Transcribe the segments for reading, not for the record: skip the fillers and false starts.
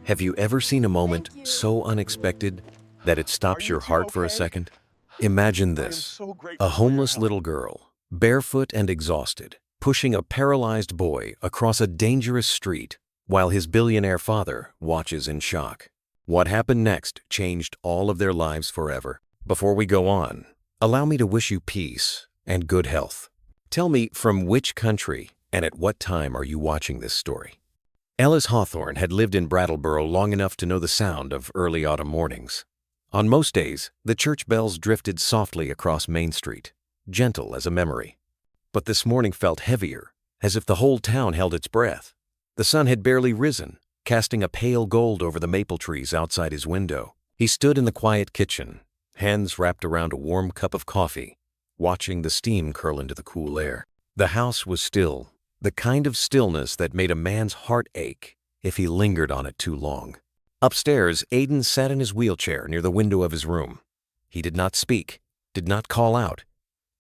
Have you ever seen a moment Thank you. so unexpected that it Are stops you your 2 heart for a okay? second? Imagine I am this: so a grateful for your homeless help. little girl, barefoot and exhausted, pushing a paralyzed boy across a dangerous street while his billionaire father watches in shock. What happened next changed all of their lives forever. Before we go on, allow me to wish you peace and good health. Tell me, from which country and at what time are you watching this story? Ellis Hawthorne had lived in Brattleboro long enough to know the sound of early autumn mornings. On most days, the church bells drifted softly across Main Street, gentle as a memory. But this morning felt heavier, as if the whole town held its breath. The sun had barely risen, casting a pale gold over the maple trees outside his window. He stood in the quiet kitchen, hands wrapped around a warm cup of coffee, watching the steam curl into the cool air. The house was still, the kind of stillness that made a man's heart ache if he lingered on it too long. Upstairs, Aiden sat in his wheelchair near the window of his room. He did not speak, did not call out,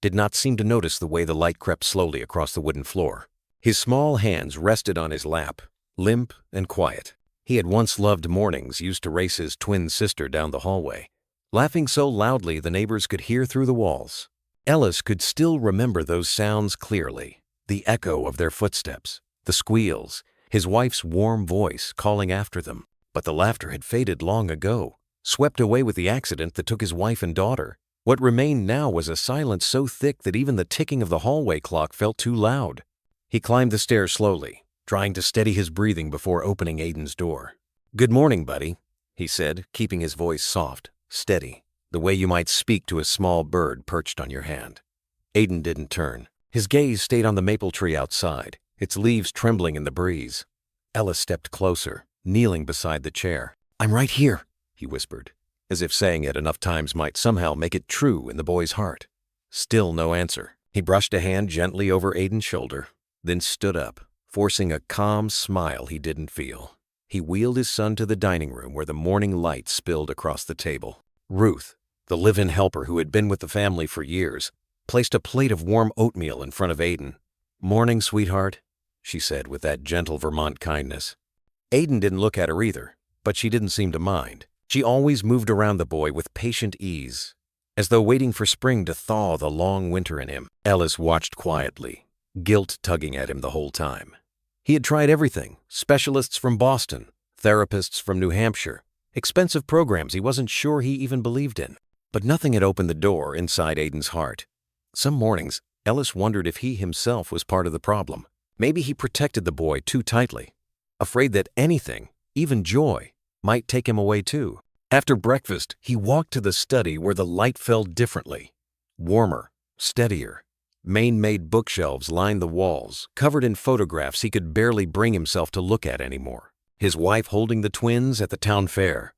did not seem to notice the way the light crept slowly across the wooden floor. His small hands rested on his lap, limp and quiet. He had once loved mornings used to race his twin sister down the hallway, laughing so loudly the neighbors could hear through the walls. Ellis could still remember those sounds clearly. The echo of their footsteps, the squeals, his wife's warm voice calling after them. But the laughter had faded long ago, swept away with the accident that took his wife and daughter. What remained now was a silence so thick that even the ticking of the hallway clock felt too loud. He climbed the stairs slowly, trying to steady his breathing before opening Aiden's door. "Good morning, buddy," he said, keeping his voice soft, steady, the way you might speak to a small bird perched on your hand. Aiden didn't turn. His gaze stayed on the maple tree outside, its leaves trembling in the breeze. Ellis stepped closer, kneeling beside the chair. "I'm right here," he whispered, as if saying it enough times might somehow make it true in the boy's heart. Still no answer. He brushed a hand gently over Aiden's shoulder, then stood up, forcing a calm smile he didn't feel. He wheeled his son to the dining room where the morning light spilled across the table. Ruth, the live-in helper who had been with the family for years, placed a plate of warm oatmeal in front of Aiden. "Morning, sweetheart," she said with that gentle Vermont kindness. Aiden didn't look at her either, but she didn't seem to mind. She always moved around the boy with patient ease, as though waiting for spring to thaw the long winter in him. Ellis watched quietly, guilt tugging at him the whole time. He had tried everything: specialists from Boston, therapists from New Hampshire, expensive programs he wasn't sure he even believed in. But nothing had opened the door inside Aiden's heart. Some mornings, Ellis wondered if he himself was part of the problem. Maybe he protected the boy too tightly, afraid that anything, even joy, might take him away too. After breakfast, he walked to the study where the light fell differently, warmer, steadier. Maine-made bookshelves lined the walls, covered in photographs he could barely bring himself to look at anymore. His wife holding the twins at the town fair.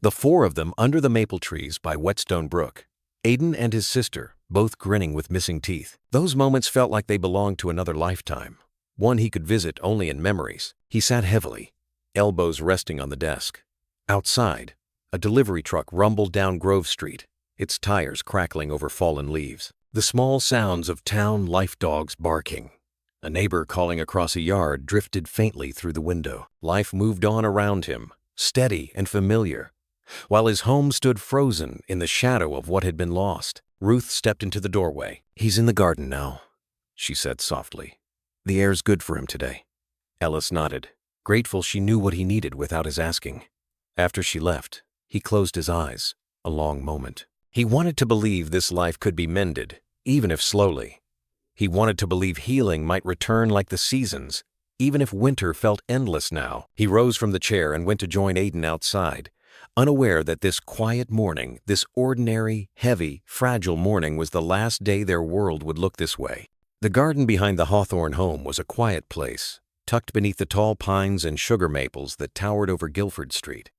The four of them under the maple trees by Whetstone Brook. Aiden and his sister, both grinning with missing teeth. Those moments felt like they belonged to another lifetime, one he could visit only in memories. He sat heavily, elbows resting on the desk. Outside, a delivery truck rumbled down Grove Street, its tires crackling over fallen leaves. The small sounds of town life dogs barking. A neighbor calling across a yard drifted faintly through the window. Life moved on around him, steady and familiar, while his home stood frozen in the shadow of what had been lost. Ruth stepped into the doorway. "He's in the garden now," she said softly. "The air's good for him today." Ellis nodded, grateful she knew what he needed without his asking. After she left, he closed his eyes, a long moment. He wanted to believe this life could be mended, even if slowly. He wanted to believe healing might return like the seasons, even if winter felt endless now. He rose from the chair and went to join Aiden outside, unaware that this quiet morning, this ordinary, heavy, fragile morning was the last day their world would look this way. The garden behind the Hawthorne home was a quiet place, tucked beneath the tall pines and sugar maples that towered over Guilford Street.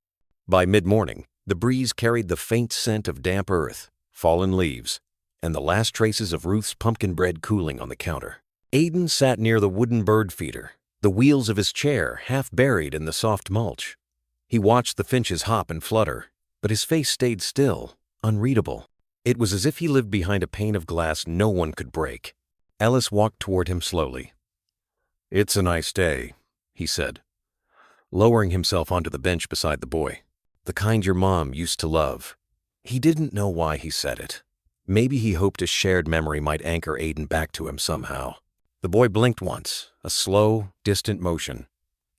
By mid-morning, the breeze carried the faint scent of damp earth, fallen leaves, and the last traces of Ruth's pumpkin bread cooling on the counter. Aiden sat near the wooden bird feeder, the wheels of his chair half buried in the soft mulch. He watched the finches hop and flutter, but his face stayed still, unreadable. It was as if he lived behind a pane of glass no one could break. Ellis walked toward him slowly. "It's a nice day," he said. lowering himself onto the bench beside the boy. "The kind your mom used to love." He didn't know why he said it. Maybe he hoped a shared memory might anchor Aiden back to him somehow. The boy blinked once, a slow, distant motion.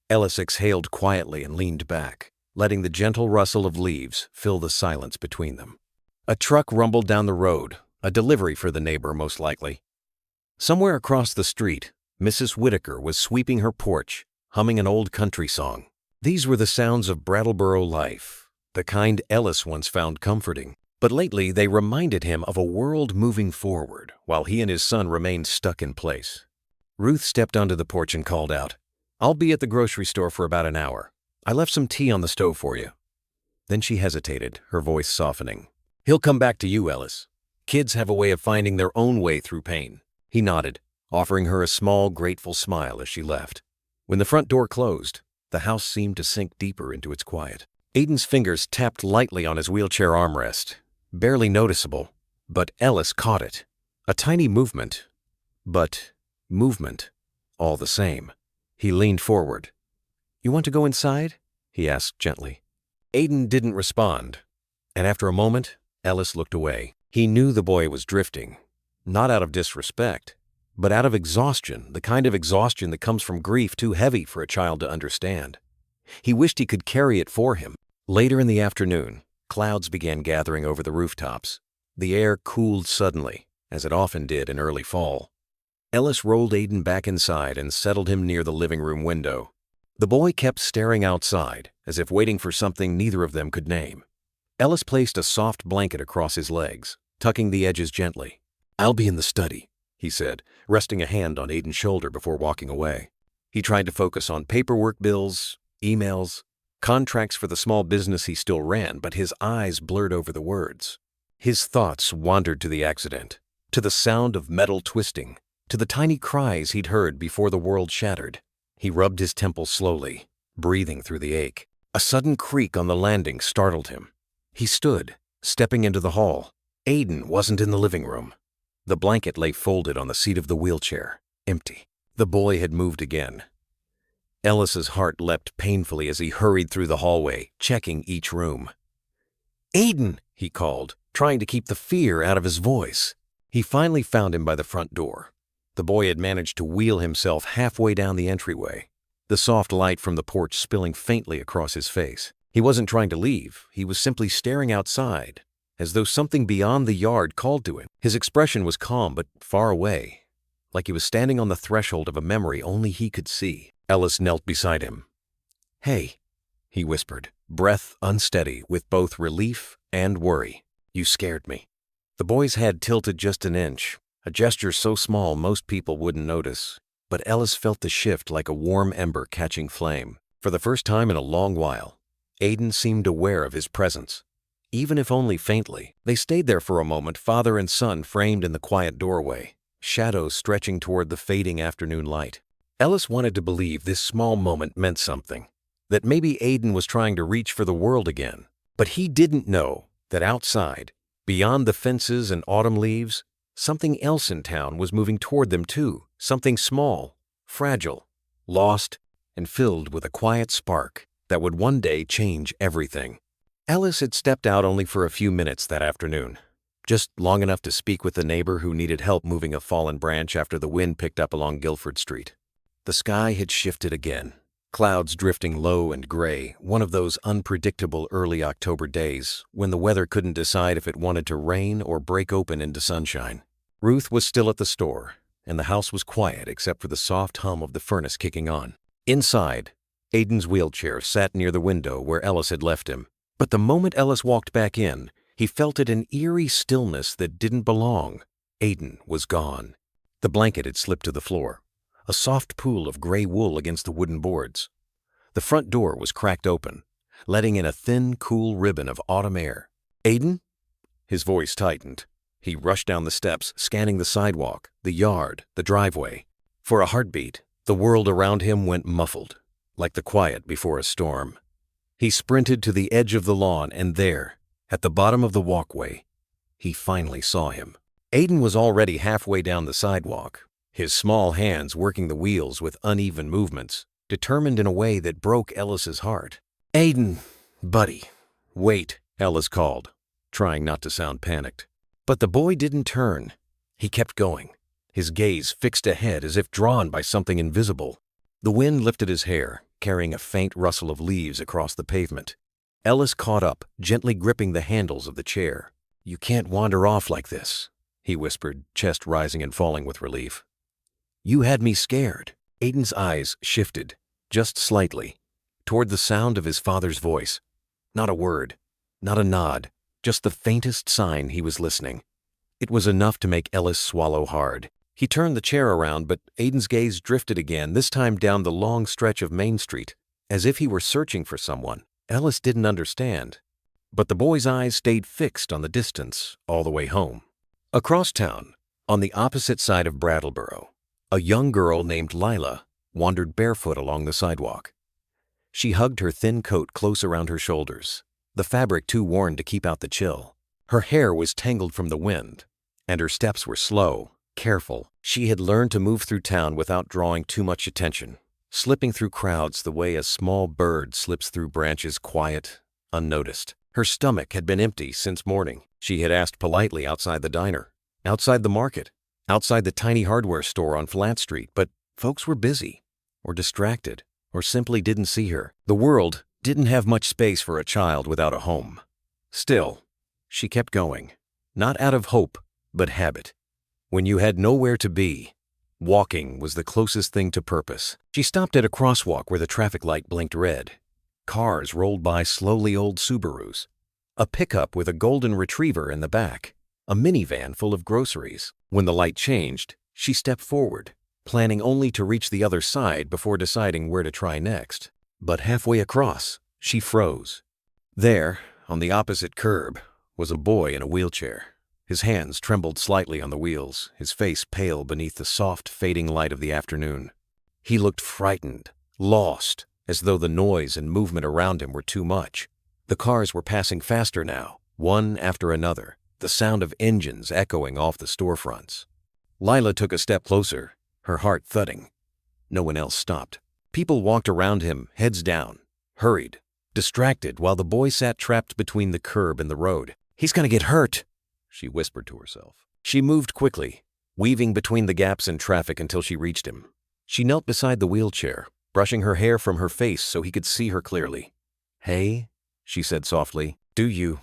Ellis exhaled quietly and leaned back, letting the gentle rustle of leaves fill the silence between them. A truck rumbled down the road, a delivery for the neighbor most likely. Somewhere across the street, Mrs. Whitaker was sweeping her porch, humming an old country song. These were the sounds of Brattleboro life, the kind Ellis once found comforting. But lately they reminded him of a world moving forward while he and his son remained stuck in place. Ruth stepped onto the porch and called out, "I'll be at the grocery store for about an hour. I left some tea on the stove for you." Then she hesitated, her voice softening. "He'll come back to you, Ellis. Kids have a way of finding their own way through pain." He nodded, offering her a small, grateful smile as she left. When the front door closed, the house seemed to sink deeper into its quiet. Aiden's fingers tapped lightly on his wheelchair armrest. Barely noticeable, but Ellis caught it. A tiny movement, but movement, all the same. He leaned forward. "You want to go inside?" he asked gently. Aiden didn't respond, and after a moment, Ellis looked away. He knew the boy was drifting, not out of disrespect, but out of exhaustion, the kind of exhaustion that comes from grief too heavy for a child to understand. He wished he could carry it for him. Later in the afternoon, clouds began gathering over the rooftops. The air cooled suddenly, as it often did in early fall. Ellis rolled Aiden back inside and settled him near the living room window. The boy kept staring outside, as if waiting for something neither of them could name. Ellis placed a soft blanket across his legs, tucking the edges gently. "I'll be in the study," he said, resting a hand on Aiden's shoulder before walking away. He tried to focus on paperwork bills, emails, contracts for the small business he still ran, but his eyes blurred over the words. His thoughts wandered to the accident, to the sound of metal twisting, to the tiny cries he'd heard before the world shattered. He rubbed his temples slowly, breathing through the ache. A sudden creak on the landing startled him. He stood, stepping into the hall. Aiden wasn't in the living room. The blanket lay folded on the seat of the wheelchair, empty. The boy had moved again. Ellis's heart leapt painfully as he hurried through the hallway, checking each room. "Aiden!" he called, trying to keep the fear out of his voice. He finally found him by the front door. The boy had managed to wheel himself halfway down the entryway, the soft light from the porch spilling faintly across his face. He wasn't trying to leave. He was simply staring outside, as though something beyond the yard called to him. His expression was calm but far away, like he was standing on the threshold of a memory only he could see. Ellis knelt beside him. "Hey," he whispered, breath unsteady with both relief and worry. "You scared me." The boy's head tilted just an inch, a gesture so small most people wouldn't notice. But Ellis felt the shift like a warm ember catching flame. For the first time in a long while, Aiden seemed aware of his presence, even if only faintly. They stayed there for a moment, father and son framed in the quiet doorway, shadows stretching toward the fading afternoon light. Ellis wanted to believe this small moment meant something, that maybe Aiden was trying to reach for the world again. But he didn't know that outside, beyond the fences and autumn leaves, something else in town was moving toward them too, something small, fragile, lost, and filled with a quiet spark that would one day change everything. Ellis had stepped out only for a few minutes that afternoon, just long enough to speak with the neighbor who needed help moving a fallen branch after the wind picked up along Guilford Street. The sky had shifted again, clouds drifting low and gray, one of those unpredictable early October days when the weather couldn't decide if it wanted to rain or break open into sunshine. Ruth was still at the store, and the house was quiet except for the soft hum of the furnace kicking on. Inside, Aiden's wheelchair sat near the window where Ellis had left him. But the moment Ellis walked back in, he felt it an eerie stillness that didn't belong. Aiden was gone. The blanket had slipped to the floor, a soft pool of gray wool against the wooden boards. The front door was cracked open, letting in a thin, cool ribbon of autumn air. "Aiden?" His voice tightened. He rushed down the steps, scanning the sidewalk, the yard, the driveway. For a heartbeat, the world around him went muffled, like the quiet before a storm. He sprinted to the edge of the lawn, and there, at the bottom of the walkway, he finally saw him. Aiden was already halfway down the sidewalk, his small hands working the wheels with uneven movements. determined in a way that broke Ellis's heart. "Aiden, buddy, wait," Ellis called, trying not to sound panicked. But the boy didn't turn. He kept going, his gaze fixed ahead as if drawn by something invisible. The wind lifted his hair, carrying a faint rustle of leaves across the pavement. Ellis caught up, gently gripping the handles of the chair. "You can't wander off like this," he whispered, chest rising and falling with relief. "You had me scared." Aiden's eyes shifted, just slightly, toward the sound of his father's voice. Not a word, not a nod, just the faintest sign he was listening. It was enough to make Ellis swallow hard. He turned the chair around, but Aiden's gaze drifted again, this time down the long stretch of Main Street, as if he were searching for someone. Ellis didn't understand, but the boy's eyes stayed fixed on the distance all the way home. Across town, on the opposite side of Brattleboro, a young girl named Lila wandered barefoot along the sidewalk. She hugged her thin coat close around her shoulders, the fabric too worn to keep out the chill. Her hair was tangled from the wind, and her steps were slow, careful. She had learned to move through town without drawing too much attention, slipping through crowds the way a small bird slips through branches, quiet, unnoticed. Her stomach had been empty since morning. She had asked politely outside the diner, outside the market, outside the tiny hardware store on Flat Street, but folks were busy, or distracted, or simply didn't see her. The world didn't have much space for a child without a home. Still, she kept going, not out of hope, but habit. When you had nowhere to be, walking was the closest thing to purpose. She stopped at a crosswalk where the traffic light blinked red. Cars rolled by slowly, old Subarus, a pickup with a golden retriever in the back, a minivan full of groceries. When the light changed, she stepped forward, planning only to reach the other side before deciding where to try next. But halfway across, she froze. There, on the opposite curb, was a boy in a wheelchair. His hands trembled slightly on the wheels, his face pale beneath the soft, fading light of the afternoon. He looked frightened, lost, as though the noise and movement around him were too much. The cars were passing faster now, one after another, the sound of engines echoing off the storefronts. Lila took a step closer, her heart thudding. No one else stopped. People walked around him, heads down, hurried, distracted, while the boy sat trapped between the curb and the road. "He's gonna get hurt," she whispered to herself. She moved quickly, weaving between the gaps in traffic until she reached him. She knelt beside the wheelchair, brushing her hair from her face so he could see her clearly. "Hey," she said softly, Do you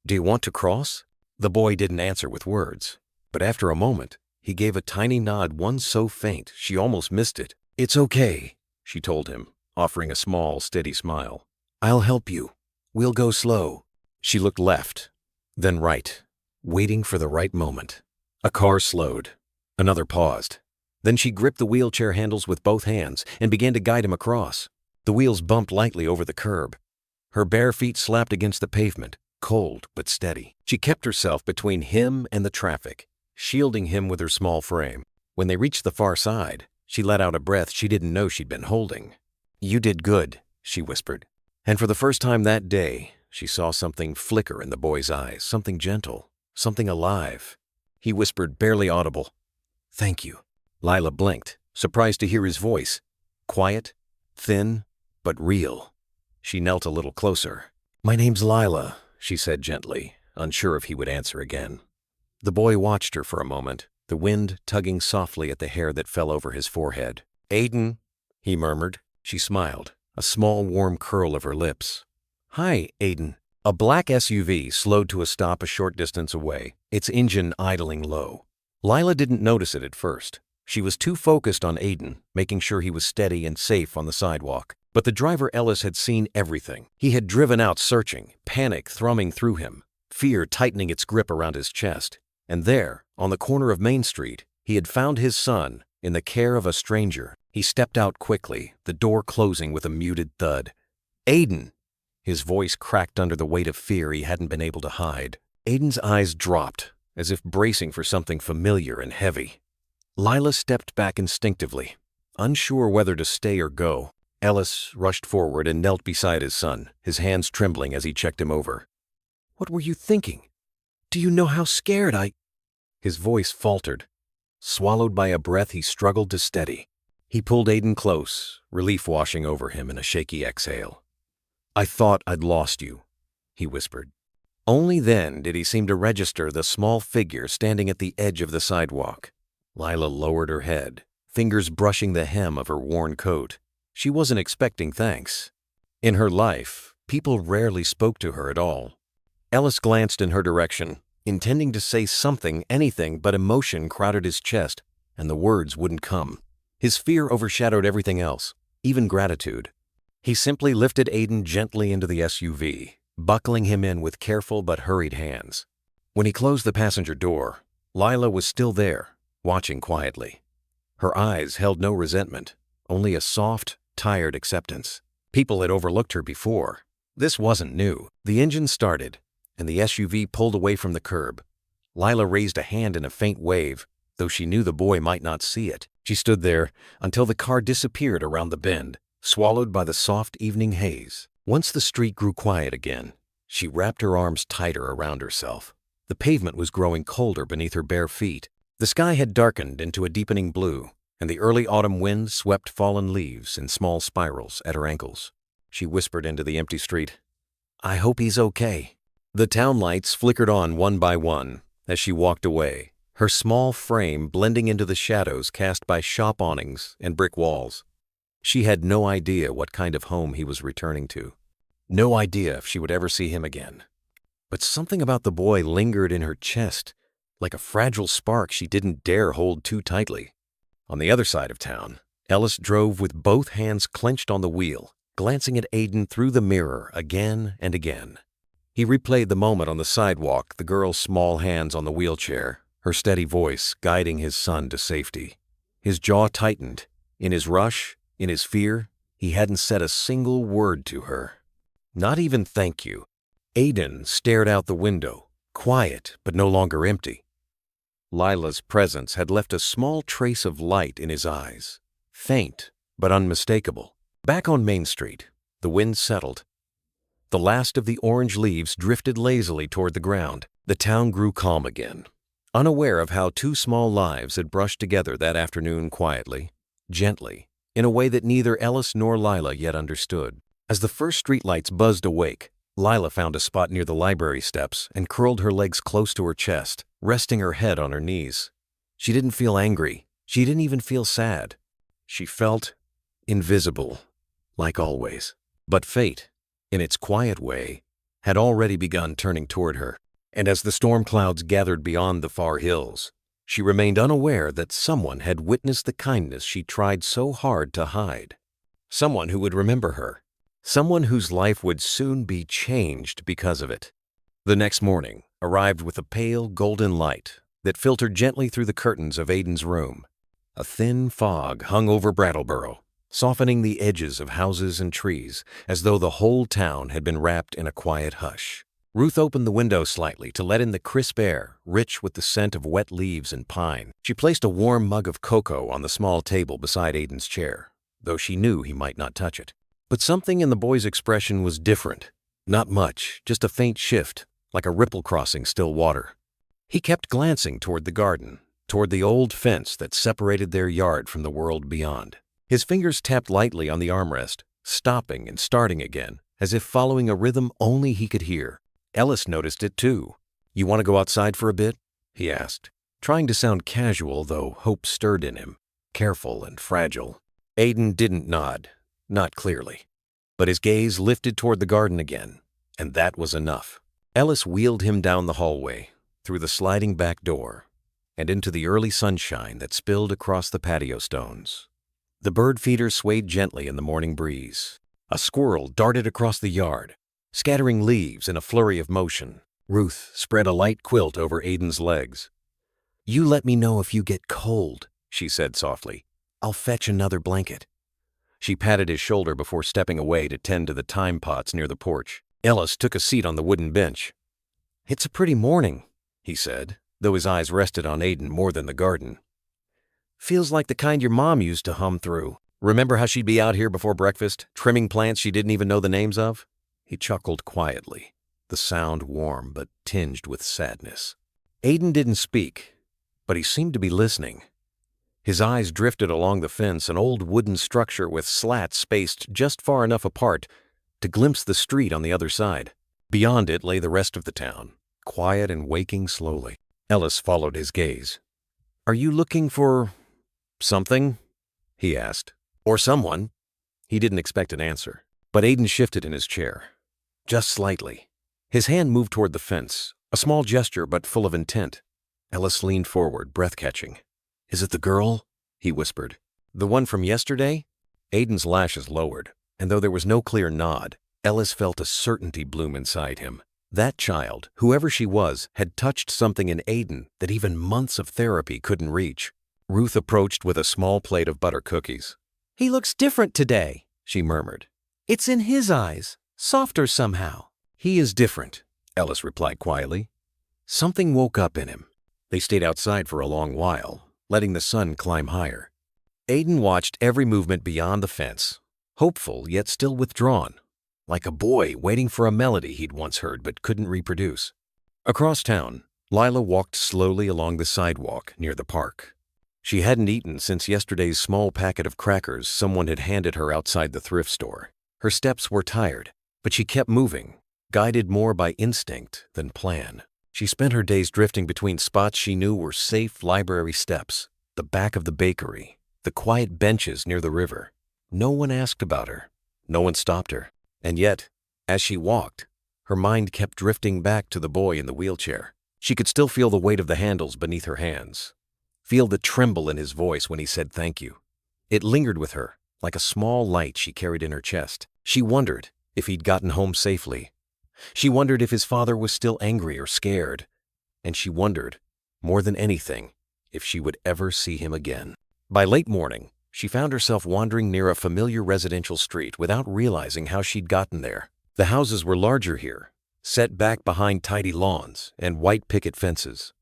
want to cross?" The boy didn't answer with words, but after a moment, he gave a tiny nod, one so faint she almost missed it. "It's okay," she told him, offering a small, steady smile. "I'll help you. We'll go slow." She looked left, then right, waiting for the right moment. A car slowed. Another paused. Then she gripped the wheelchair handles with both hands and began to guide him across. The wheels bumped lightly over the curb. Her bare feet slapped against the pavement, cold but steady. She kept herself between him and the traffic, shielding him with her small frame. When they reached the far side, she let out a breath she didn't know she'd been holding. "You did good," she whispered. And for the first time that day, she saw something flicker in the boy's eyes, something gentle, something alive. He whispered, barely audible, "Thank you." Lila blinked, surprised to hear his voice. Quiet, thin, but real. She knelt a little closer. "My name's Lila," she said gently, unsure if he would answer again. The boy watched her for a moment, the wind tugging softly at the hair that fell over his forehead. "Aiden," he murmured. She smiled, a small warm curl of her lips. "Hi, Aiden." A black SUV slowed to a stop a short distance away, its engine idling low. Lila didn't notice it at first. She was too focused on Aiden, making sure he was steady and safe on the sidewalk. But the driver Ellis had seen everything. He had driven out searching, panic thrumming through him, fear tightening its grip around his chest. And there, on the corner of Main Street, he had found his son in the care of a stranger. He stepped out quickly, the door closing with a muted thud. "Aiden!" His voice cracked under the weight of fear he hadn't been able to hide. Aiden's eyes dropped, as if bracing for something familiar and heavy. Lila stepped back instinctively, unsure whether to stay or go. Ellis rushed forward and knelt beside his son, his hands trembling as he checked him over. "What were you thinking? Do you know how scared I—" His voice faltered. Swallowed by a breath he struggled to steady. He pulled Aiden close, relief washing over him in a shaky exhale. "I thought I'd lost you," he whispered. Only then did he seem to register the small figure standing at the edge of the sidewalk. Lila lowered her head, fingers brushing the hem of her worn coat. She wasn't expecting thanks. In her life, people rarely spoke to her at all. Ellis glanced in her direction, intending to say something, anything, but emotion crowded his chest, and the words wouldn't come. His fear overshadowed everything else, even gratitude. He simply lifted Aiden gently into the SUV, buckling him in with careful but hurried hands. When he closed the passenger door, Lila was still there, watching quietly. Her eyes held no resentment, only a soft, tired acceptance. People had overlooked her before. This wasn't new. The engine started, and the SUV pulled away from the curb. Lila raised a hand in a faint wave, though she knew the boy might not see it. She stood there until the car disappeared around the bend, swallowed by the soft evening haze. Once the street grew quiet again, she wrapped her arms tighter around herself. The pavement was growing colder beneath her bare feet. The sky had darkened into a deepening blue, and the early autumn wind swept fallen leaves in small spirals at her ankles. She whispered into the empty street, "I hope he's okay." The town lights flickered on one by one as she walked away, her small frame blending into the shadows cast by shop awnings and brick walls. She had no idea what kind of home he was returning to. No idea if she would ever see him again. But something about the boy lingered in her chest, like a fragile spark she didn't dare hold too tightly. On the other side of town, Ellis drove with both hands clenched on the wheel, glancing at Aiden through the mirror again and again. He replayed the moment on the sidewalk, the girl's small hands on the wheelchair, her steady voice guiding his son to safety. His jaw tightened. In his rush, in his fear, he hadn't said a single word to her. Not even thank you. Aiden stared out the window, quiet but no longer empty. Lila's presence had left a small trace of light in his eyes, faint but unmistakable. Back on Main Street, the wind settled. The last of the orange leaves drifted lazily toward the ground. The town grew calm again, unaware of how two small lives had brushed together that afternoon quietly, gently, in a way that neither Ellis nor Lila yet understood. As the first streetlights buzzed awake, Lila found a spot near the library steps and curled her legs close to her chest, resting her head on her knees. She didn't feel angry. She didn't even feel sad. She felt invisible, like always. But fate, in its quiet way, had already begun turning toward her. And as the storm clouds gathered beyond the far hills, she remained unaware that someone had witnessed the kindness she tried so hard to hide. Someone who would remember her. Someone whose life would soon be changed because of it. The next morning arrived with a pale golden light that filtered gently through the curtains of Aiden's room. A thin fog hung over Brattleboro, softening the edges of houses and trees as though the whole town had been wrapped in a quiet hush. Ruth opened the window slightly to let in the crisp air, rich with the scent of wet leaves and pine. She placed a warm mug of cocoa on the small table beside Aiden's chair, though she knew he might not touch it. But something in the boy's expression was different. Not much, just a faint shift, like a ripple crossing still water. He kept glancing toward the garden, toward the old fence that separated their yard from the world beyond. His fingers tapped lightly on the armrest, stopping and starting again, as if following a rhythm only he could hear. Ellis noticed it too. "You want to go outside for a bit?" he asked, trying to sound casual, though hope stirred in him, careful and fragile. Aiden didn't nod. Not clearly. But his gaze lifted toward the garden again, and that was enough. Ellis wheeled him down the hallway, through the sliding back door, and into the early sunshine that spilled across the patio stones. The bird feeder swayed gently in the morning breeze. A squirrel darted across the yard, scattering leaves in a flurry of motion. Ruth spread a light quilt over Aiden's legs. "You let me know if you get cold," she said softly. "I'll fetch another blanket." She patted his shoulder before stepping away to tend to the thyme pots near the porch. Ellis took a seat on the wooden bench. "It's a pretty morning," he said, though his eyes rested on Aiden more than the garden. "Feels like the kind your mom used to hum through. Remember how she'd be out here before breakfast, trimming plants she didn't even know the names of?" He chuckled quietly, the sound warm but tinged with sadness. Aiden didn't speak, but he seemed to be listening. His eyes drifted along the fence, an old wooden structure with slats spaced just far enough apart to glimpse the street on the other side. Beyond it lay the rest of the town, quiet and waking slowly. Ellis followed his gaze. "Are you looking for something?" he asked. "Or someone?" He didn't expect an answer, but Aiden shifted in his chair. Just slightly. His hand moved toward the fence, a small gesture but full of intent. Ellis leaned forward, breath-catching. "Is it the girl?" he whispered. "The one from yesterday?" Aiden's lashes lowered, and though there was no clear nod, Ellis felt a certainty bloom inside him. That child, whoever she was, had touched something in Aiden that even months of therapy couldn't reach. Ruth approached with a small plate of butter cookies. "He looks different today," she murmured. "It's in his eyes, softer somehow." "He is different," Ellis replied quietly. Something woke up in him. They stayed outside for a long while, letting the sun climb higher. Aiden watched every movement beyond the fence, hopeful yet still withdrawn, like a boy waiting for a melody he'd once heard but couldn't reproduce. Across town, Lila walked slowly along the sidewalk near the park. She hadn't eaten since yesterday's small packet of crackers someone had handed her outside the thrift store. Her steps were tired, but she kept moving, guided more by instinct than plan. She spent her days drifting between spots she knew were safe library steps, the back of the bakery, the quiet benches near the river. No one asked about her. No one stopped her. And yet, as she walked, her mind kept drifting back to the boy in the wheelchair. She could still feel the weight of the handles beneath her hands, feel the tremble in his voice when he said thank you. It lingered with her, like a small light she carried in her chest. She wondered if he'd gotten home safely. She wondered if his father was still angry or scared. And she wondered, more than anything, if she would ever see him again. By late morning, she found herself wandering near a familiar residential street without realizing how she'd gotten there. The houses were larger here, set back behind tidy lawns and white picket fences.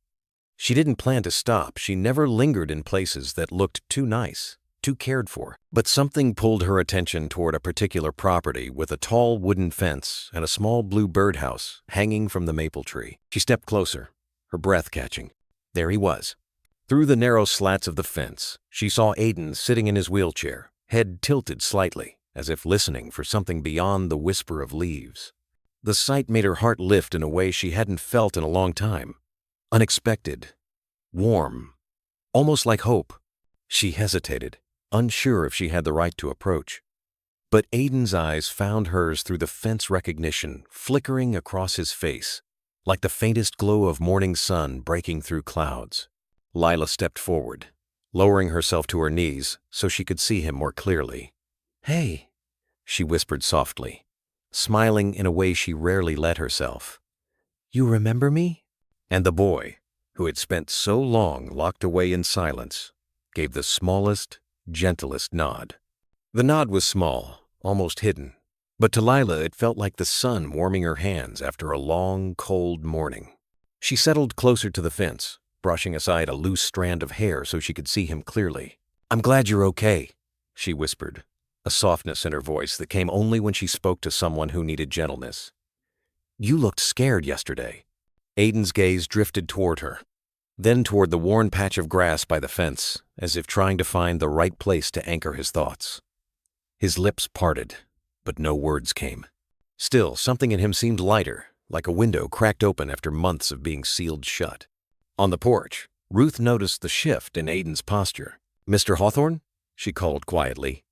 She didn't plan to stop. She never lingered in places that looked too nice, too cared for. But something pulled her attention toward a particular property with a tall wooden fence and a small blue birdhouse hanging from the maple tree. She stepped closer, her breath catching. There he was. Through the narrow slats of the fence, she saw Aiden sitting in his wheelchair, head tilted slightly, as if listening for something beyond the whisper of leaves. The sight made her heart lift in a way she hadn't felt in a long time. Unexpected, warm, almost like hope. She hesitated, unsure if she had the right to approach. But Aiden's eyes found hers through the fence recognition flickering across his face, like the faintest glow of morning sun breaking through clouds. Lila stepped forward, lowering herself to her knees so she could see him more clearly. "Hey," she whispered softly, smiling in a way she rarely let herself. "You remember me?" And the boy, who had spent so long locked away in silence, gave the smallest, gentlest nod. The nod was small, almost hidden, but to Lila it felt like the sun warming her hands after a long, cold morning. She settled closer to the fence, brushing aside a loose strand of hair so she could see him clearly. "I'm glad you're okay," she whispered, a softness in her voice that came only when she spoke to someone who needed gentleness. "You looked scared yesterday." Aiden's gaze drifted toward her, then toward the worn patch of grass by the fence, as if trying to find the right place to anchor his thoughts. His lips parted, but no words came. Still, something in him seemed lighter, like a window cracked open after months of being sealed shut. On the porch, Ruth noticed the shift in Aiden's posture. "Mr. Hawthorne?" she called quietly.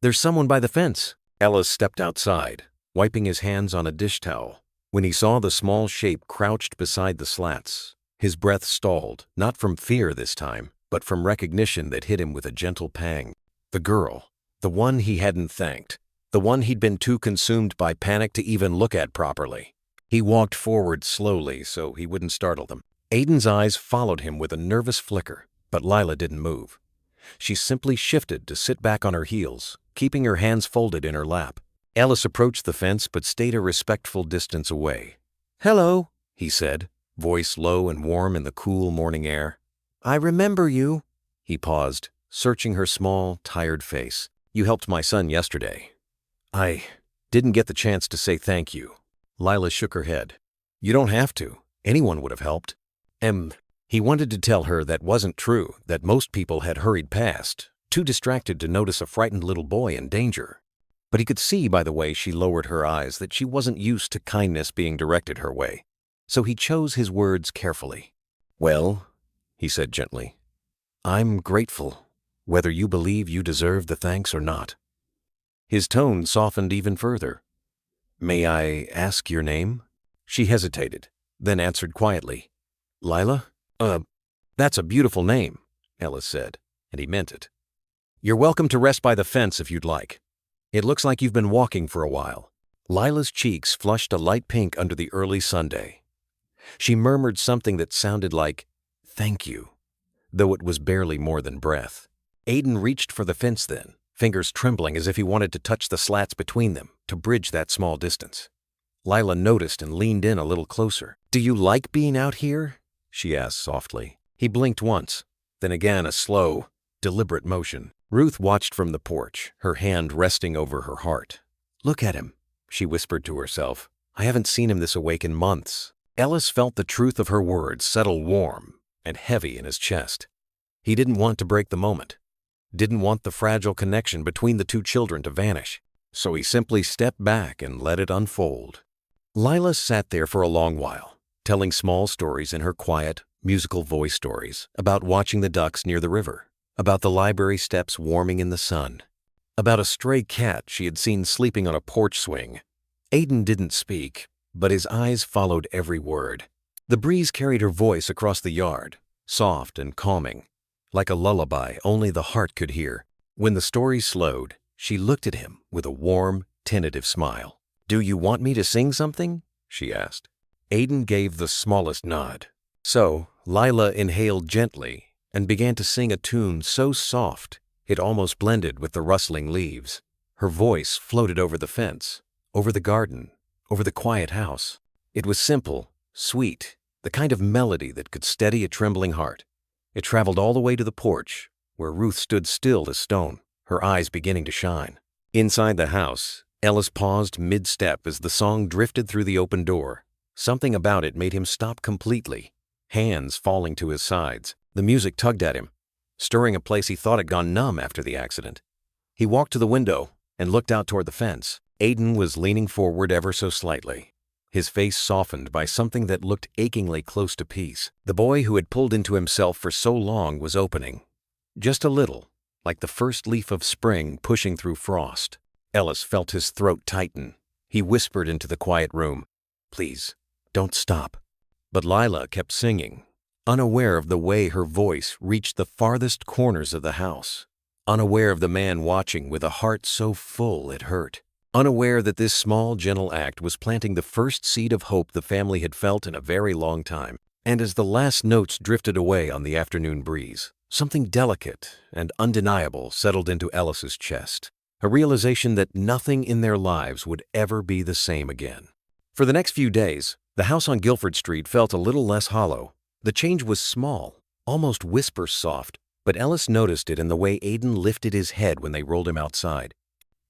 "There's someone by the fence." Ellis stepped outside, wiping his hands on a dish towel. When he saw the small shape crouched beside the slats, his breath stalled, not from fear this time, but from recognition that hit him with a gentle pang. The girl, the one he hadn't thanked, the one he'd been too consumed by panic to even look at properly. He walked forward slowly so he wouldn't startle them. Aiden's eyes followed him with a nervous flicker, but Lila didn't move. She simply shifted to sit back on her heels, keeping her hands folded in her lap. Ellis approached the fence but stayed a respectful distance away. "Hello," he said, voice low and warm in the cool morning air. "I remember you." He paused, searching her small, tired face. "You helped my son yesterday." "I didn't get the chance to say thank you." Lila shook her head. "You don't have to. Anyone would have helped." He wanted to tell her that wasn't true, that most people had hurried past, too distracted to notice a frightened little boy in danger. But he could see by the way she lowered her eyes that she wasn't used to kindness being directed her way. So he chose his words carefully. "Well," he said gently, "I'm grateful, whether you believe you deserve the thanks or not." His tone softened even further. "May I ask your name?" She hesitated, then answered quietly. "Lila? That's a beautiful name," Ellis said, and he meant it. "You're welcome to rest by the fence if you'd like. It looks like you've been walking for a while." Lila's cheeks flushed a light pink under the early Sunday. She murmured something that sounded like, "Thank you," though it was barely more than breath. Aiden reached for the fence then, fingers trembling as if he wanted to touch the slats between them to bridge that small distance. Lila noticed and leaned in a little closer. "Do you like being out here?" she asked softly. He blinked once, then again a slow, deliberate motion. Ruth watched from the porch, her hand resting over her heart. "Look at him," she whispered to herself. "I haven't seen him this awake in months." Ellis felt the truth of her words settle warm and heavy in his chest. He didn't want to break the moment, didn't want the fragile connection between the two children to vanish, so he simply stepped back and let it unfold. Lila sat there for a long while, telling small stories in her quiet, musical voice stories about watching the ducks near the river, about the library steps warming in the sun, about a stray cat she had seen sleeping on a porch swing. Aiden didn't speak, but his eyes followed every word. The breeze carried her voice across the yard, soft and calming, like a lullaby only the heart could hear. When the story slowed, she looked at him with a warm, tentative smile. "Do you want me to sing something?" she asked. Aiden gave the smallest nod. So Lila inhaled gently and began to sing a tune so soft it almost blended with the rustling leaves. Her voice floated over the fence, over the garden, over the quiet house. It was simple, sweet, the kind of melody that could steady a trembling heart. It traveled all the way to the porch, where Ruth stood still as stone, her eyes beginning to shine. Inside the house, Ellis paused mid-step as the song drifted through the open door. Something about it made him stop completely, hands falling to his sides. The music tugged at him, stirring a place he thought had gone numb after the accident. He walked to the window and looked out toward the fence. Aiden was leaning forward ever so slightly, his face softened by something that looked achingly close to peace. The boy who had pulled into himself for so long was opening, just a little, like the first leaf of spring pushing through frost. Ellis felt his throat tighten. He whispered into the quiet room, "Please, don't stop." But Lila kept singing, unaware of the way her voice reached the farthest corners of the house, unaware of the man watching with a heart so full it hurt, unaware that this small, gentle act was planting the first seed of hope the family had felt in a very long time. And as the last notes drifted away on the afternoon breeze, something delicate and undeniable settled into Ellis's chest, a realization that nothing in their lives would ever be the same again. For the next few days, the house on Guilford Street felt a little less hollow. The change was small, almost whisper soft, but Ellis noticed it in the way Aiden lifted his head when they rolled him outside,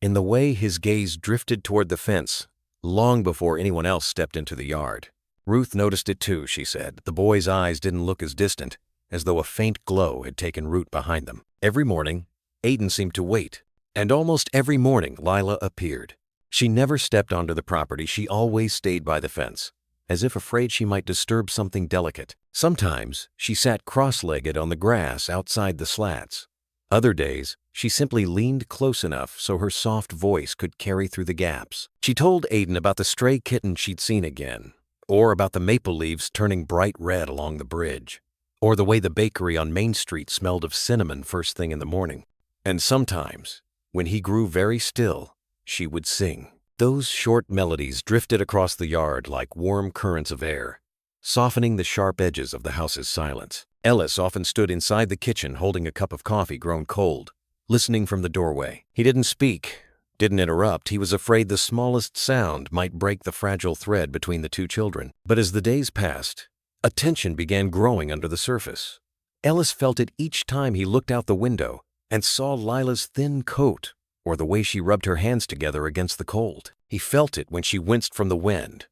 in the way his gaze drifted toward the fence long before anyone else stepped into the yard. Ruth noticed it too, she said. The boy's eyes didn't look as distant, as though a faint glow had taken root behind them. Every morning, Aiden seemed to wait, and almost every morning Lila appeared. She never stepped onto the property. She always stayed by the fence, as if afraid she might disturb something delicate. Sometimes she sat cross-legged on the grass outside the slats. Other days, she simply leaned close enough so her soft voice could carry through the gaps. She told Aiden about the stray kitten she'd seen again, or about the maple leaves turning bright red along the bridge, or the way the bakery on Main Street smelled of cinnamon first thing in the morning. And sometimes, when he grew very still, she would sing. Those short melodies drifted across the yard like warm currents of air, softening the sharp edges of the house's silence. Ellis often stood inside the kitchen holding a cup of coffee grown cold, listening from the doorway. He didn't speak, didn't interrupt. He was afraid the smallest sound might break the fragile thread between the two children. But as the days passed, a tension began growing under the surface. Ellis felt it each time he looked out the window and saw Lila's thin coat or the way she rubbed her hands together against the cold. He felt it when she winced from the wind,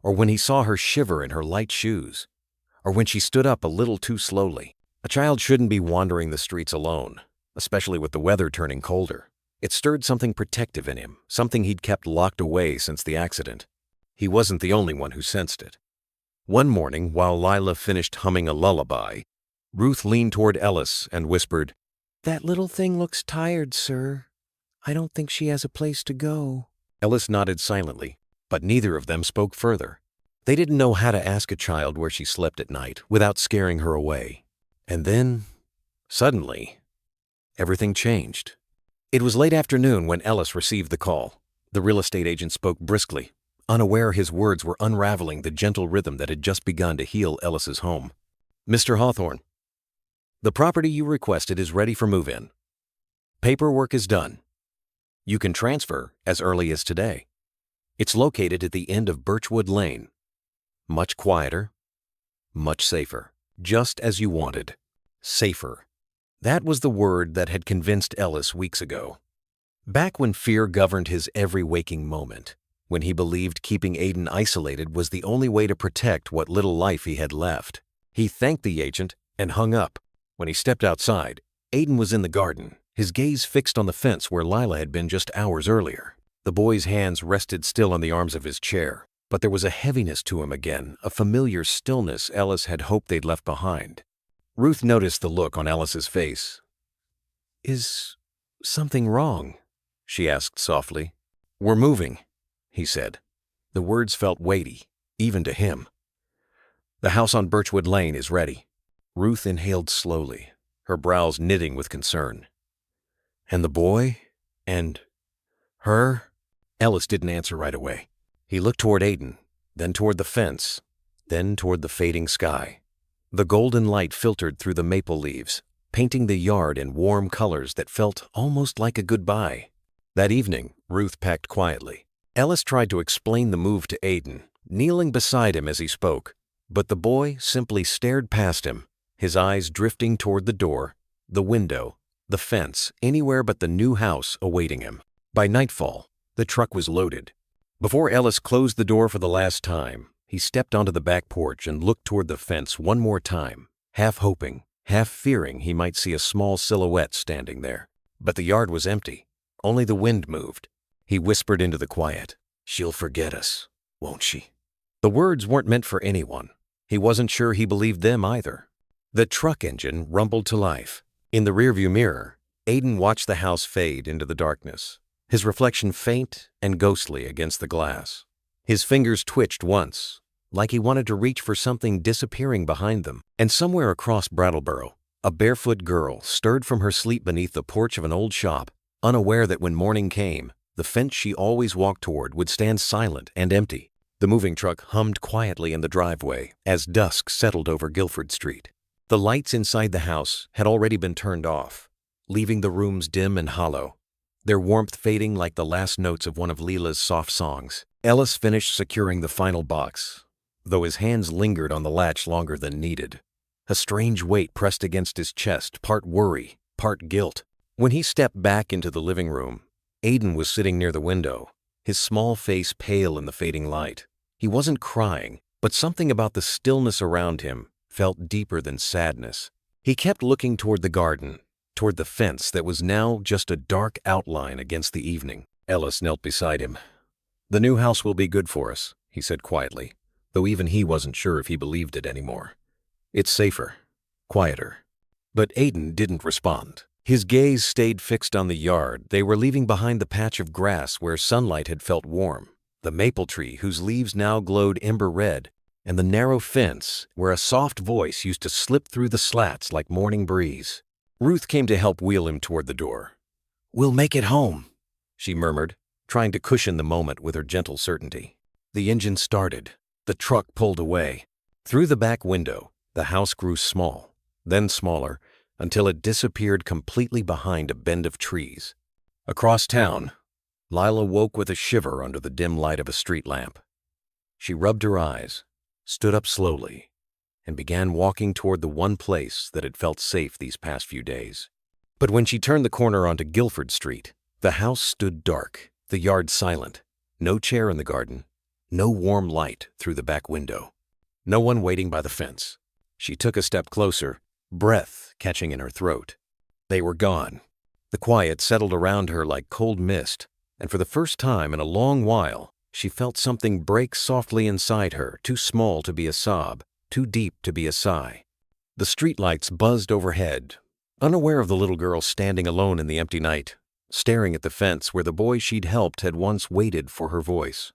or when he saw her shiver in her light shoes, or when she stood up a little too slowly. A child shouldn't be wandering the streets alone, especially with the weather turning colder. It stirred something protective in him, something he'd kept locked away since the accident. He wasn't the only one who sensed it. One morning, while Lila finished humming a lullaby, Ruth leaned toward Ellis and whispered, "That little thing looks tired, sir. I don't think she has a place to go." Ellis nodded silently, but neither of them spoke further. They didn't know how to ask a child where she slept at night without scaring her away. And then, suddenly, everything changed. It was late afternoon when Ellis received the call. The real estate agent spoke briskly, unaware his words were unraveling the gentle rhythm that had just begun to heal Ellis's home. "Mr. Hawthorne, the property you requested is ready for move-in. Paperwork is done. You can transfer as early as today. It's located at the end of Birchwood Lane. Much quieter, much safer. Just as you wanted. Safer." That was the word that had convinced Ellis weeks ago. Back when fear governed his every waking moment, when he believed keeping Aiden isolated was the only way to protect what little life he had left. He thanked the agent and hung up. When he stepped outside, Aiden was in the garden, his gaze fixed on the fence where Lila had been just hours earlier. The boy's hands rested still on the arms of his chair, but there was a heaviness to him again, a familiar stillness Ellis had hoped they'd left behind. Ruth noticed the look on Ellis's face. "Is something wrong?" she asked softly. "We're moving," he said. The words felt weighty, even to him. "The house on Birchwood Lane is ready." Ruth inhaled slowly, her brows knitting with concern. "And the boy? And her?" Ellis didn't answer right away. He looked toward Aiden, then toward the fence, then toward the fading sky. The golden light filtered through the maple leaves, painting the yard in warm colors that felt almost like a goodbye. That evening, Ruth packed quietly. Ellis tried to explain the move to Aiden, kneeling beside him as he spoke, but the boy simply stared past him, his eyes drifting toward the door, the window, the fence, anywhere but the new house awaiting him. By nightfall, the truck was loaded. Before Ellis closed the door for the last time, he stepped onto the back porch and looked toward the fence one more time, half hoping, half fearing he might see a small silhouette standing there. But the yard was empty. Only the wind moved. He whispered into the quiet, "She'll forget us, won't she?" The words weren't meant for anyone. He wasn't sure he believed them either. The truck engine rumbled to life. In the rearview mirror, Aiden watched the house fade into the darkness, his reflection faint and ghostly against the glass. His fingers twitched once, like he wanted to reach for something disappearing behind them. And somewhere across Brattleboro, a barefoot girl stirred from her sleep beneath the porch of an old shop, unaware that when morning came, the fence she always walked toward would stand silent and empty. The moving truck hummed quietly in the driveway as dusk settled over Guilford Street. The lights inside the house had already been turned off, leaving the rooms dim and hollow, their warmth fading like the last notes of one of Leela's soft songs. Ellis finished securing the final box, though his hands lingered on the latch longer than needed. A strange weight pressed against his chest, part worry, part guilt. When he stepped back into the living room, Aiden was sitting near the window, his small face pale in the fading light. He wasn't crying, but something about the stillness around him felt deeper than sadness. He kept looking toward the garden, toward the fence that was now just a dark outline against the evening. Ellis knelt beside him. "The new house will be good for us," he said quietly, though even he wasn't sure if he believed it anymore. "It's safer, quieter." But Aiden didn't respond. His gaze stayed fixed on the yard. They were leaving behind the patch of grass where sunlight had felt warm, the maple tree whose leaves now glowed ember red, and the narrow fence where a soft voice used to slip through the slats like morning breeze. Ruth came to help wheel him toward the door. "We'll make it home," she murmured, trying to cushion the moment with her gentle certainty. The engine started. The truck pulled away. Through the back window, the house grew small, then smaller, until it disappeared completely behind a bend of trees. Across town, Lila woke with a shiver under the dim light of a street lamp. She rubbed her eyes, stood up slowly, and began walking toward the one place that had felt safe these past few days. But when she turned the corner onto Guilford Street, the house stood dark, the yard silent, no chair in the garden, no warm light through the back window, no one waiting by the fence. She took a step closer, breath catching in her throat. They were gone. The quiet settled around her like cold mist, and for the first time in a long while, she felt something break softly inside her, too small to be a sob, too deep to be a sigh. The streetlights buzzed overhead, unaware of the little girl standing alone in the empty night, staring at the fence where the boy she'd helped had once waited for her voice.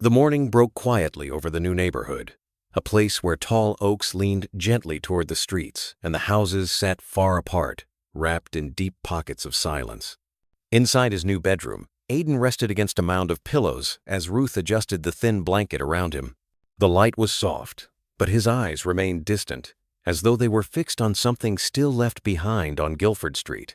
The morning broke quietly over the new neighborhood, a place where tall oaks leaned gently toward the streets and the houses sat far apart, wrapped in deep pockets of silence. Inside his new bedroom, Aiden rested against a mound of pillows as Ruth adjusted the thin blanket around him. The light was soft, but his eyes remained distant, as though they were fixed on something still left behind on Guilford Street.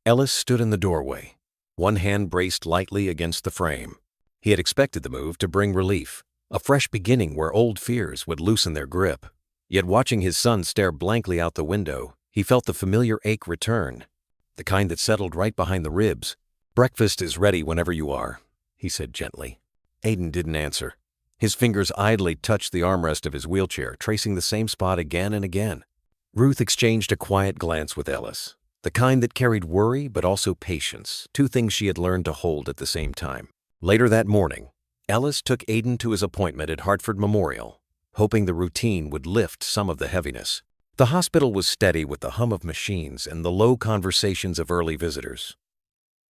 Ellis stood in the doorway, one hand braced lightly against the frame. He had expected the move to bring relief, a fresh beginning where old fears would loosen their grip. Yet watching his son stare blankly out the window, he felt the familiar ache return, the kind that settled right behind the ribs. "Breakfast is ready whenever you are," he said gently. Aiden didn't answer. His fingers idly touched the armrest of his wheelchair, tracing the same spot again and again. Ruth exchanged a quiet glance with Ellis, the kind that carried worry but also patience, two things she had learned to hold at the same time. Later that morning, Ellis took Aiden to his appointment at Hartford Memorial, hoping the routine would lift some of the heaviness. The hospital was steady with the hum of machines and the low conversations of early visitors.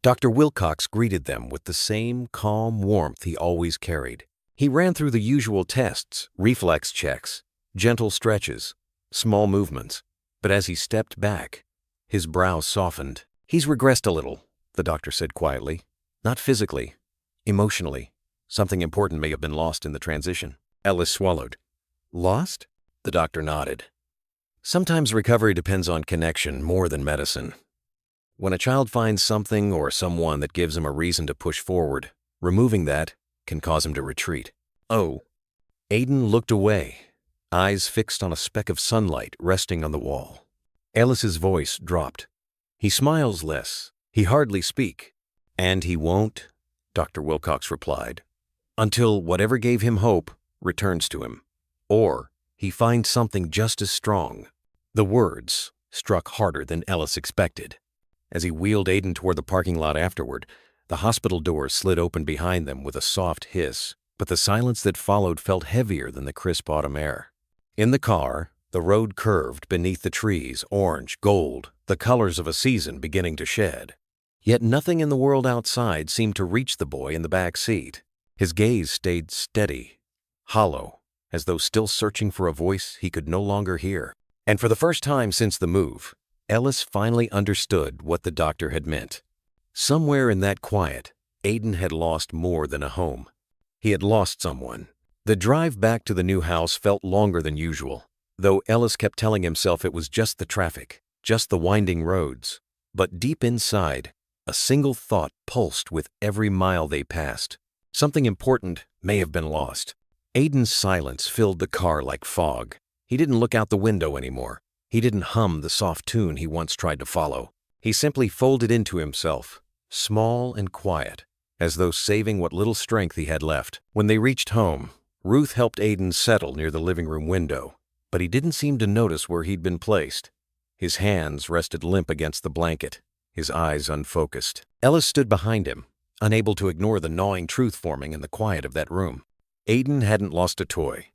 Dr. Wilcox greeted them with the same calm warmth he always carried. He ran through the usual tests, reflex checks, gentle stretches, small movements, but as he stepped back, his brow softened. "He's regressed a little," the doctor said quietly. "Not physically, emotionally. Something important may have been lost in the transition." Ellis swallowed. "Lost?" The doctor nodded. "Sometimes recovery depends on connection more than medicine. When a child finds something or someone that gives him a reason to push forward, removing that can cause him to retreat." "Oh." Aiden looked away, eyes fixed on a speck of sunlight resting on the wall. Ellis's voice dropped. "He smiles less. He hardly speak." "And he won't," Dr. Wilcox replied, "until whatever gave him hope returns to him. Or he finds something just as strong." The words struck harder than Ellis expected. As he wheeled Aiden toward the parking lot afterward, the hospital door slid open behind them with a soft hiss, but the silence that followed felt heavier than the crisp autumn air. In the car, the road curved beneath the trees, orange, gold, the colors of a season beginning to shed. Yet nothing in the world outside seemed to reach the boy in the back seat. His gaze stayed steady, hollow, as though still searching for a voice he could no longer hear. And for the first time since the move, Ellis finally understood what the doctor had meant. Somewhere in that quiet, Aiden had lost more than a home. He had lost someone. The drive back to the new house felt longer than usual, though Ellis kept telling himself it was just the traffic, just the winding roads. But deep inside, a single thought pulsed with every mile they passed. Something important may have been lost. Aiden's silence filled the car like fog. He didn't look out the window anymore. He didn't hum the soft tune he once tried to follow. He simply folded into himself, small and quiet, as though saving what little strength he had left. When they reached home, Ruth helped Aiden settle near the living room window, but he didn't seem to notice where he'd been placed. His hands rested limp against the blanket, his eyes unfocused. Ellis stood behind him, unable to ignore the gnawing truth forming in the quiet of that room. Aiden hadn't lost a toy.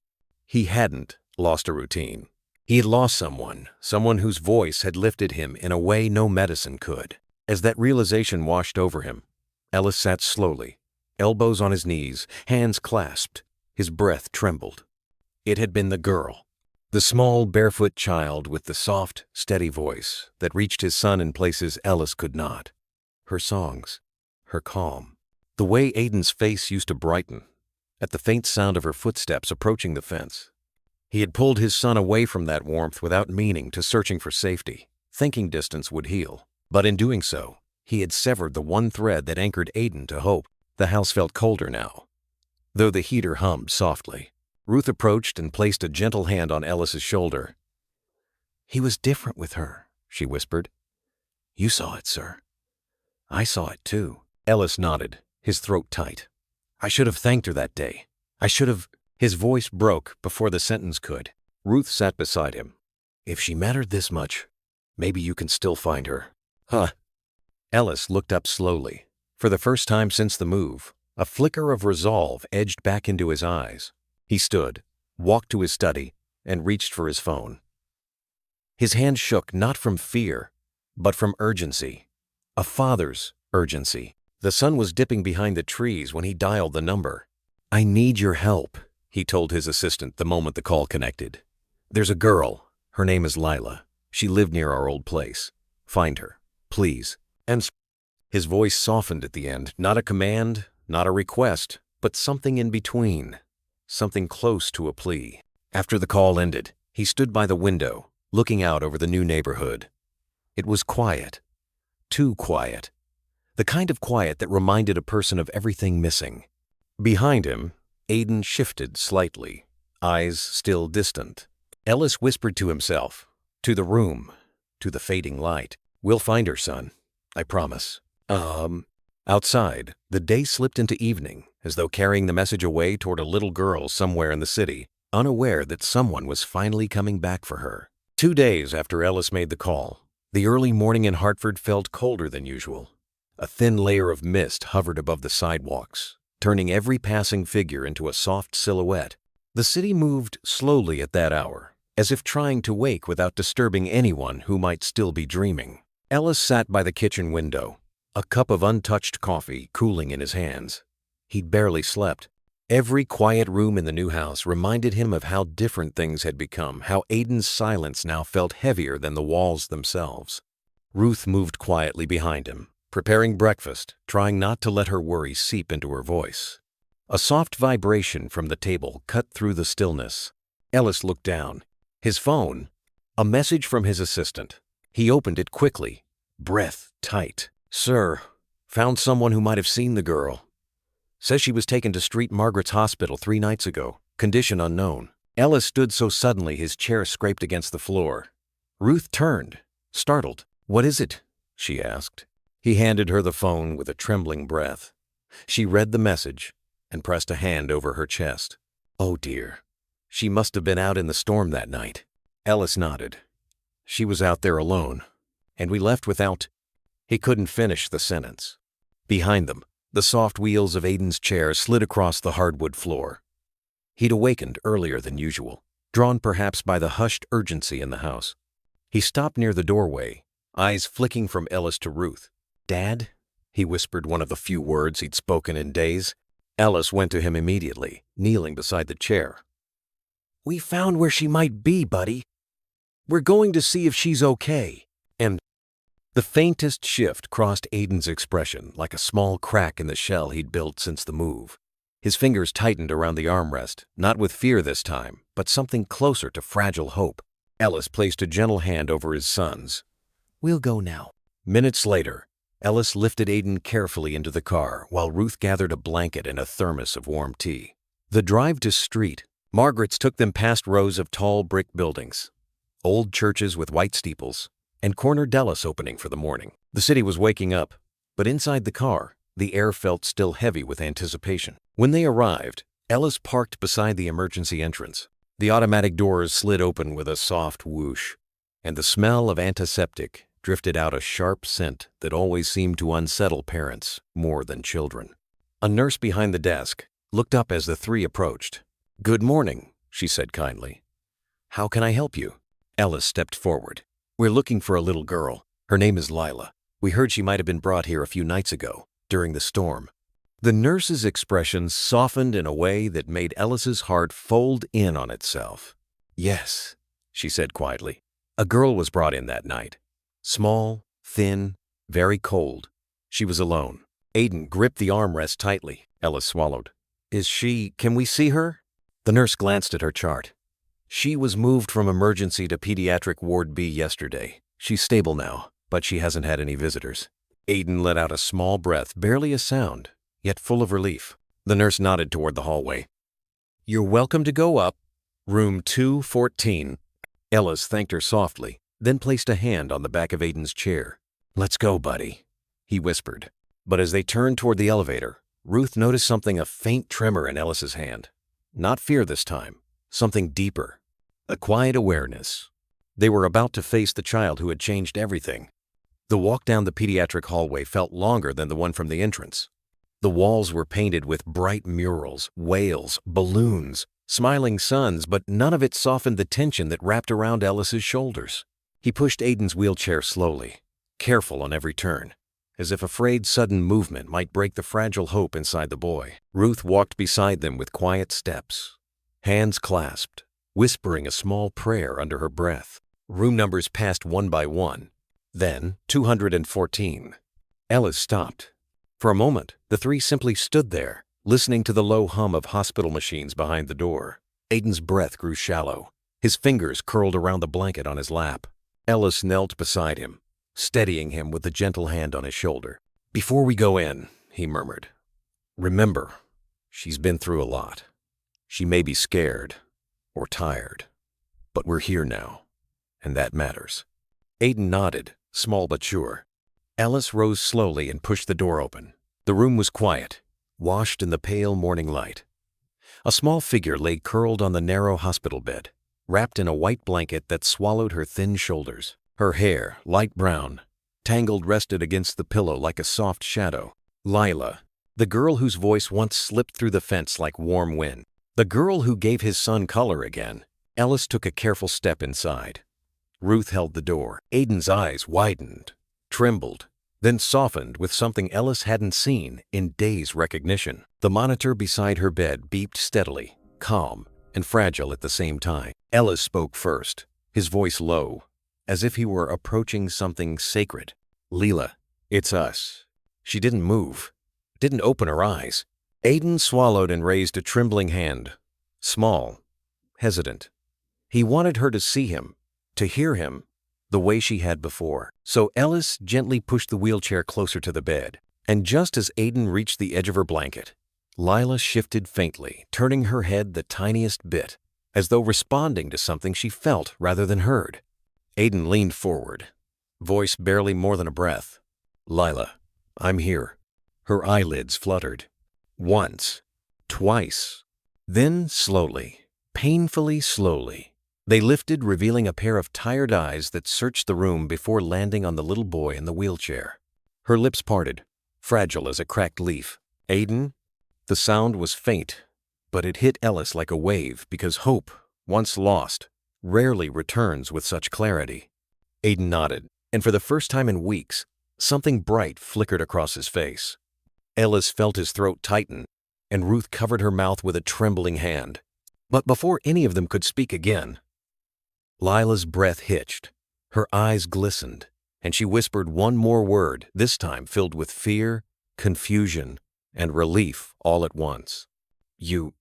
He hadn't lost a routine. He had lost someone whose voice had lifted him in a way no medicine could. As that realization washed over him, Ellis sat slowly, elbows on his knees, hands clasped. His breath trembled. It had been the girl, the small, barefoot child with the soft, steady voice that reached his son in places Ellis could not. Her songs, her calm, the way Aiden's face used to brighten at the faint sound of her footsteps approaching the fence. He had pulled his son away from that warmth without meaning to searching for safety, thinking distance would heal. But in doing so, he had severed the one thread that anchored Aiden to hope. The house felt colder now, though the heater hummed softly. Ruth approached and placed a gentle hand on Ellis's shoulder. "He was different with her," she whispered. "You saw it, sir." "I saw it too." Ellis nodded, his throat tight. "I should have thanked her that day. I should have—" His voice broke before the sentence could. Ruth sat beside him, If she mattered this much, maybe you can still find her. Huh. Ellis looked up slowly. For the first time since the move, a flicker of resolve edged back into his eyes. He stood, walked to his study, and reached for his phone. His hand shook not from fear, but from urgency. A father's urgency. The sun was dipping behind the trees when he dialed the number. "I need your help," he told his assistant the moment the call connected. "There's a girl. Her name is Lila. She lived near our old place. Find her, please." And his voice softened at the end, not a command, not a request, but something in between, something close to a plea. After the call ended, he stood by the window, looking out over the new neighborhood. It was quiet. Too quiet. The kind of quiet that reminded a person of everything missing. Behind him, Aiden shifted slightly, eyes still distant. Ellis whispered to himself, to the room, to the fading light. "We'll find her, son. I promise." Outside, the day slipped into evening, as though carrying the message away toward a little girl somewhere in the city, unaware that someone was finally coming back for her. 2 days after Ellis made the call, the early morning in Hartford felt colder than usual. A thin layer of mist hovered above the sidewalks, turning every passing figure into a soft silhouette. The city moved slowly at that hour, as if trying to wake without disturbing anyone who might still be dreaming. Ellis sat by the kitchen window, a cup of untouched coffee cooling in his hands. He'd barely slept. Every quiet room in the new house reminded him of how different things had become, how Aiden's silence now felt heavier than the walls themselves. Ruth moved quietly behind him, preparing breakfast, trying not to let her worry seep into her voice. A soft vibration from the table cut through the stillness. Ellis looked down. His phone, a message from his assistant. He opened it quickly, breath tight. "Sir, found someone who might have seen the girl. Says she was taken to St. Margaret's Hospital 3 nights ago. Condition unknown." Ellis stood so suddenly his chair scraped against the floor. Ruth turned, startled. "What is it?" she asked. He handed her the phone with a trembling breath. She read the message and pressed a hand over her chest. "Oh dear. She must have been out in the storm that night." Ellis nodded. "She was out there alone, and we left without—" He couldn't finish the sentence. Behind them, the soft wheels of Aiden's chair slid across the hardwood floor. He'd awakened earlier than usual, drawn perhaps by the hushed urgency in the house. He stopped near the doorway, eyes flicking from Ellis to Ruth. "Dad?" he whispered, one of the few words he'd spoken in days. Ellis went to him immediately, kneeling beside the chair. "We found where she might be, buddy. We're going to see if she's okay." And the faintest shift crossed Aiden's expression, like a small crack in the shell he'd built since the move. His fingers tightened around the armrest, not with fear this time, but something closer to fragile hope. Ellis placed a gentle hand over his son's. "We'll go now." Minutes later, Ellis lifted Aiden carefully into the car while Ruth gathered a blanket and a thermos of warm tea. The drive to St. Margaret's took them past rows of tall brick buildings, old churches with white steeples, and Corner Dulles opening for the morning. The city was waking up, but inside the car, the air felt still heavy with anticipation. When they arrived, Ellis parked beside the emergency entrance. The automatic doors slid open with a soft whoosh, and the smell of antiseptic drifted out, a sharp scent that always seemed to unsettle parents more than children. A nurse behind the desk looked up as the three approached. "Good morning," she said kindly. "How can I help you?" Ellis stepped forward. "We're looking for a little girl. Her name is Lila. We heard she might have been brought here a few nights ago, during the storm." The nurse's expression softened in a way that made Ellis's heart fold in on itself. "Yes," she said quietly. "A girl was brought in that night. Small, thin, very cold. She was alone." Aiden gripped the armrest tightly. Ellis swallowed. Can we see her?" The nurse glanced at her chart. "She was moved from emergency to pediatric ward B yesterday. She's stable now, but she hasn't had any visitors." Aiden let out a small breath, barely a sound, yet full of relief. The nurse nodded toward the hallway. "You're welcome to go up. Room 214. Ellis thanked her softly, then placed a hand on the back of Aiden's chair. "Let's go, buddy," he whispered. But as they turned toward the elevator, Ruth noticed something, a faint tremor in Ellis's hand. Not fear this time, something deeper. A quiet awareness. They were about to face the child who had changed everything. The walk down the pediatric hallway felt longer than the one from the entrance. The walls were painted with bright murals, whales, balloons, smiling suns, but none of it softened the tension that wrapped around Ellis's shoulders. He pushed Aiden's wheelchair slowly, careful on every turn, as if afraid sudden movement might break the fragile hope inside the boy. Ruth walked beside them with quiet steps, hands clasped, whispering a small prayer under her breath. Room numbers passed one by one, then 214. Ellis stopped. For a moment, the three simply stood there, listening to the low hum of hospital machines behind the door. Aiden's breath grew shallow. His fingers curled around the blanket on his lap. Ellis knelt beside him, steadying him with a gentle hand on his shoulder. "Before we go in," he murmured, "remember, she's been through a lot. She may be scared or tired, but we're here now, and that matters." Aiden nodded, small but sure. Ellis rose slowly and pushed the door open. The room was quiet, washed in the pale morning light. A small figure lay curled on the narrow hospital bed, wrapped in a white blanket that swallowed her thin shoulders. Her hair, light brown, tangled, rested against the pillow like a soft shadow. Lila, the girl whose voice once slipped through the fence like warm wind. The girl who gave his son color again. Ellis took a careful step inside. Ruth held the door. Aiden's eyes widened, trembled, then softened with something Ellis hadn't seen in days' recognition. The monitor beside her bed beeped steadily, calm and fragile at the same time. Ellis spoke first, his voice low, as if he were approaching something sacred. "Leela, it's us." She didn't move, didn't open her eyes. Aiden swallowed and raised a trembling hand, small, hesitant. He wanted her to see him, to hear him, the way she had before. So Ellis gently pushed the wheelchair closer to the bed, and just as Aiden reached the edge of her blanket, Lila shifted faintly, turning her head the tiniest bit, as though responding to something she felt rather than heard. Aiden leaned forward, voice barely more than a breath. "Lila, I'm here." Her eyelids fluttered. Once, twice, then slowly, painfully slowly, they lifted, revealing a pair of tired eyes that searched the room before landing on the little boy in the wheelchair. Her lips parted, fragile as a cracked leaf. "Aiden?" The sound was faint, but it hit Ellis like a wave because hope, once lost, rarely returns with such clarity. Aiden nodded, and for the first time in weeks, something bright flickered across his face. Ellis felt his throat tighten, and Ruth covered her mouth with a trembling hand. But before any of them could speak again, Lila's breath hitched, her eyes glistened, and she whispered one more word, this time filled with fear, confusion, and relief all at once. You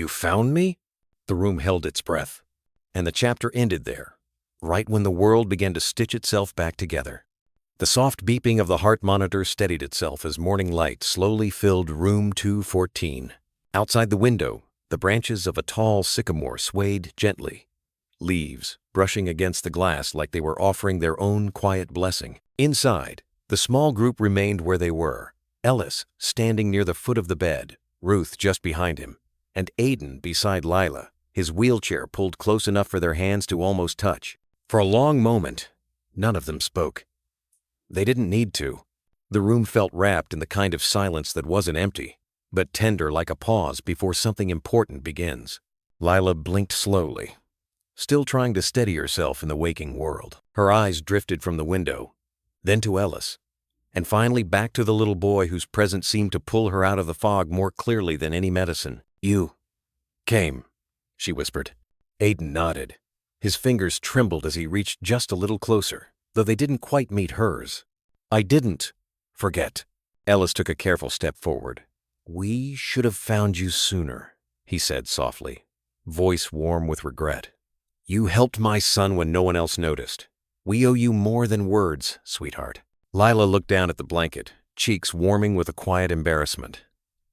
found me?" The room held its breath, and the chapter ended there, right when the world began to stitch itself back together. The soft beeping of the heart monitor steadied itself as morning light slowly filled room 214. Outside the window, the branches of a tall sycamore swayed gently, leaves brushing against the glass like they were offering their own quiet blessing. Inside, the small group remained where they were, Ellis standing near the foot of the bed, Ruth just behind him, and Aiden beside Lila, his wheelchair pulled close enough for their hands to almost touch. For a long moment, none of them spoke. They didn't need to. The room felt wrapped in the kind of silence that wasn't empty, but tender like a pause before something important begins. Lila blinked slowly, still trying to steady herself in the waking world. Her eyes drifted from the window, then to Ellis, and finally back to the little boy whose presence seemed to pull her out of the fog more clearly than any medicine. "You came," she whispered. Aiden nodded. His fingers trembled as he reached just a little closer, though they didn't quite meet hers. "I didn't forget." Ellis took a careful step forward. "We should have found you sooner," he said softly, voice warm with regret. "You helped my son when no one else noticed. We owe you more than words, sweetheart." Lila looked down at the blanket, cheeks warming with a quiet embarrassment.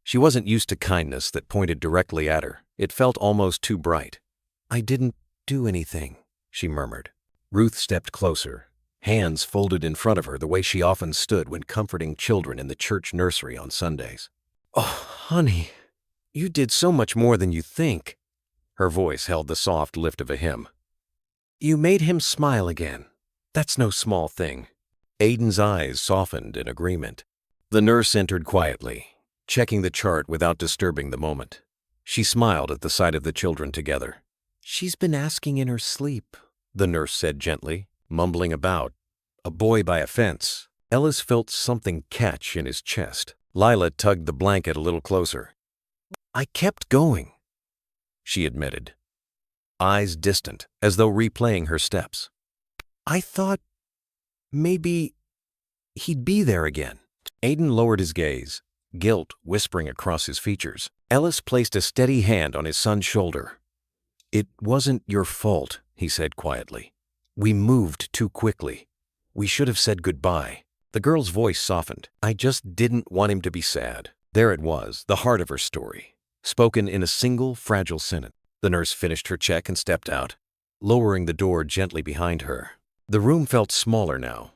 She wasn't used to kindness that pointed directly at her. It felt almost too bright. "I didn't do anything," she murmured. Ruth stepped closer, hands folded in front of her the way she often stood when comforting children in the church nursery on Sundays. "Oh, honey, you did so much more than you think." Her voice held the soft lift of a hymn. You made him smile again. That's no small thing. Aiden's eyes softened in agreement. The nurse entered quietly, checking the chart without disturbing the moment. She smiled at the sight of the children together. She's been asking in her sleep, the nurse said gently, mumbling about. A boy by a fence. Ellis felt something catch in his chest. Lila tugged the blanket a little closer. I kept going, she admitted, eyes distant, as though replaying her steps. I thought maybe he'd be there again. Aiden lowered his gaze, guilt whispering across his features. Ellis placed a steady hand on his son's shoulder. It wasn't your fault, he said quietly. We moved too quickly. We should have said goodbye. The girl's voice softened. I just didn't want him to be sad. There it was, the heart of her story, spoken in a single fragile sentence. The nurse finished her check and stepped out, lowering the door gently behind her. The room felt smaller now,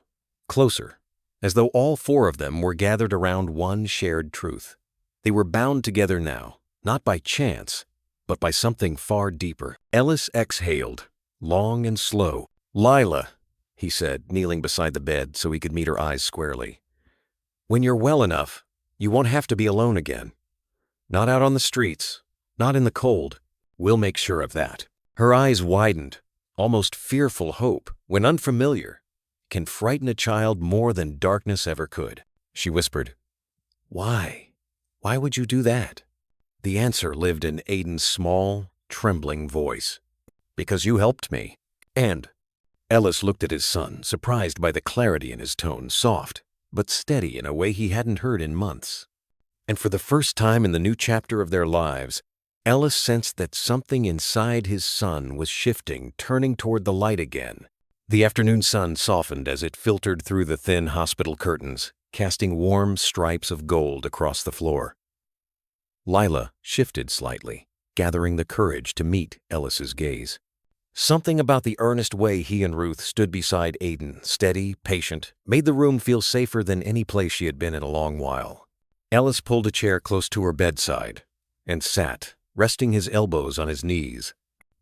closer, as though all four of them were gathered around one shared truth. They were bound together now, not by chance, but by something far deeper. Ellis exhaled, long and slow. Lila, he said, kneeling beside the bed so he could meet her eyes squarely. When you're well enough, you won't have to be alone again. Not out on the streets, not in the cold. We'll make sure of that. Her eyes widened, almost fearful hope, when unfamiliar, can frighten a child more than darkness ever could. She whispered, Why? Why would you do that? The answer lived in Aiden's small, trembling voice. Because you helped me. And Ellis looked at his son, surprised by the clarity in his tone, soft, but steady in a way he hadn't heard in months. And for the first time in the new chapter of their lives, Ellis sensed that something inside his son was shifting, turning toward the light again. The afternoon sun softened as it filtered through the thin hospital curtains, casting warm stripes of gold across the floor. Lila shifted slightly, gathering the courage to meet Ellis's gaze. Something about the earnest way he and Ruth stood beside Aiden, steady, patient, made the room feel safer than any place she had been in a long while. Ellis pulled a chair close to her bedside and sat, resting his elbows on his knees.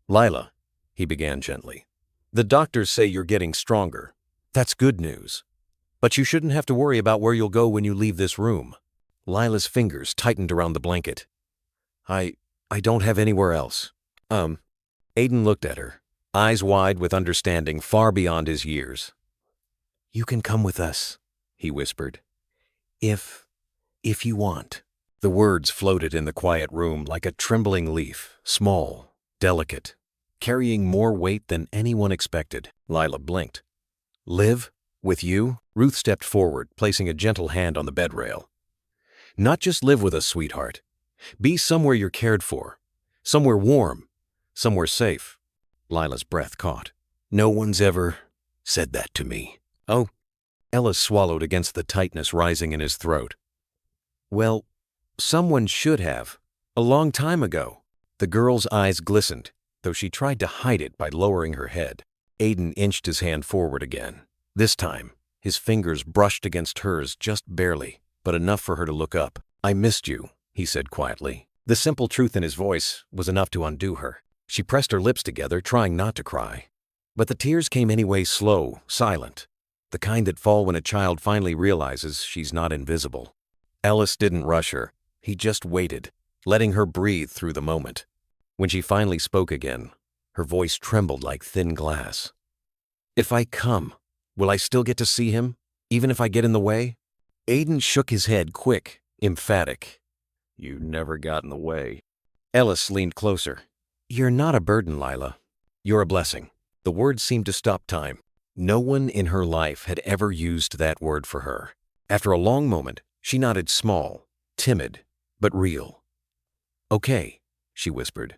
Lila, he began gently, the doctors say you're getting stronger. That's good news. But you shouldn't have to worry about where you'll go when you leave this room. Lila's fingers tightened around the blanket. I don't have anywhere else. Aiden looked at her, eyes wide with understanding far beyond his years. You can come with us, he whispered. If you want. The words floated in the quiet room like a trembling leaf, small, delicate, carrying more weight than anyone expected. Lila blinked. Live? With you? Ruth stepped forward, placing a gentle hand on the bed rail. Not just live with us, sweetheart. Be somewhere you're cared for. Somewhere warm. Somewhere safe. Lila's breath caught. No one's ever said that to me. Oh. Ellis swallowed against the tightness rising in his throat. Well, someone should have. A long time ago. The girl's eyes glistened, though she tried to hide it by lowering her head. Aiden inched his hand forward again. This time, his fingers brushed against hers just barely, but enough for her to look up. I missed you, he said quietly. The simple truth in his voice was enough to undo her. She pressed her lips together, trying not to cry. But the tears came anyway, slow, silent, the kind that fall when a child finally realizes she's not invisible. Ellis didn't rush her. He just waited, letting her breathe through the moment. When she finally spoke again, her voice trembled like thin glass. If I come, will I still get to see him, even if I get in the way? Aiden shook his head, quick, emphatic. You never got in the way. Ellis leaned closer. You're not a burden, Lila. You're a blessing. The words seemed to stop time. No one in her life had ever used that word for her. After a long moment, she nodded, small, timid, but real. Okay, she whispered.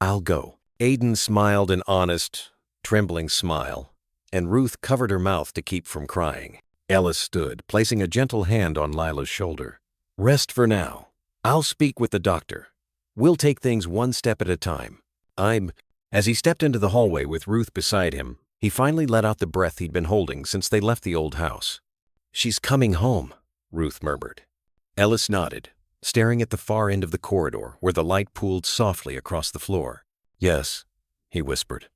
I'll go. Aiden smiled an honest, trembling smile, and Ruth covered her mouth to keep from crying. Ellis stood, placing a gentle hand on Lila's shoulder. Rest for now. I'll speak with the doctor. We'll take things one step at a time. As he stepped into the hallway with Ruth beside him, he finally let out the breath he'd been holding since they left the old house. She's coming home, Ruth murmured. Ellis nodded, staring at the far end of the corridor where the light pooled softly across the floor. Yes, he whispered.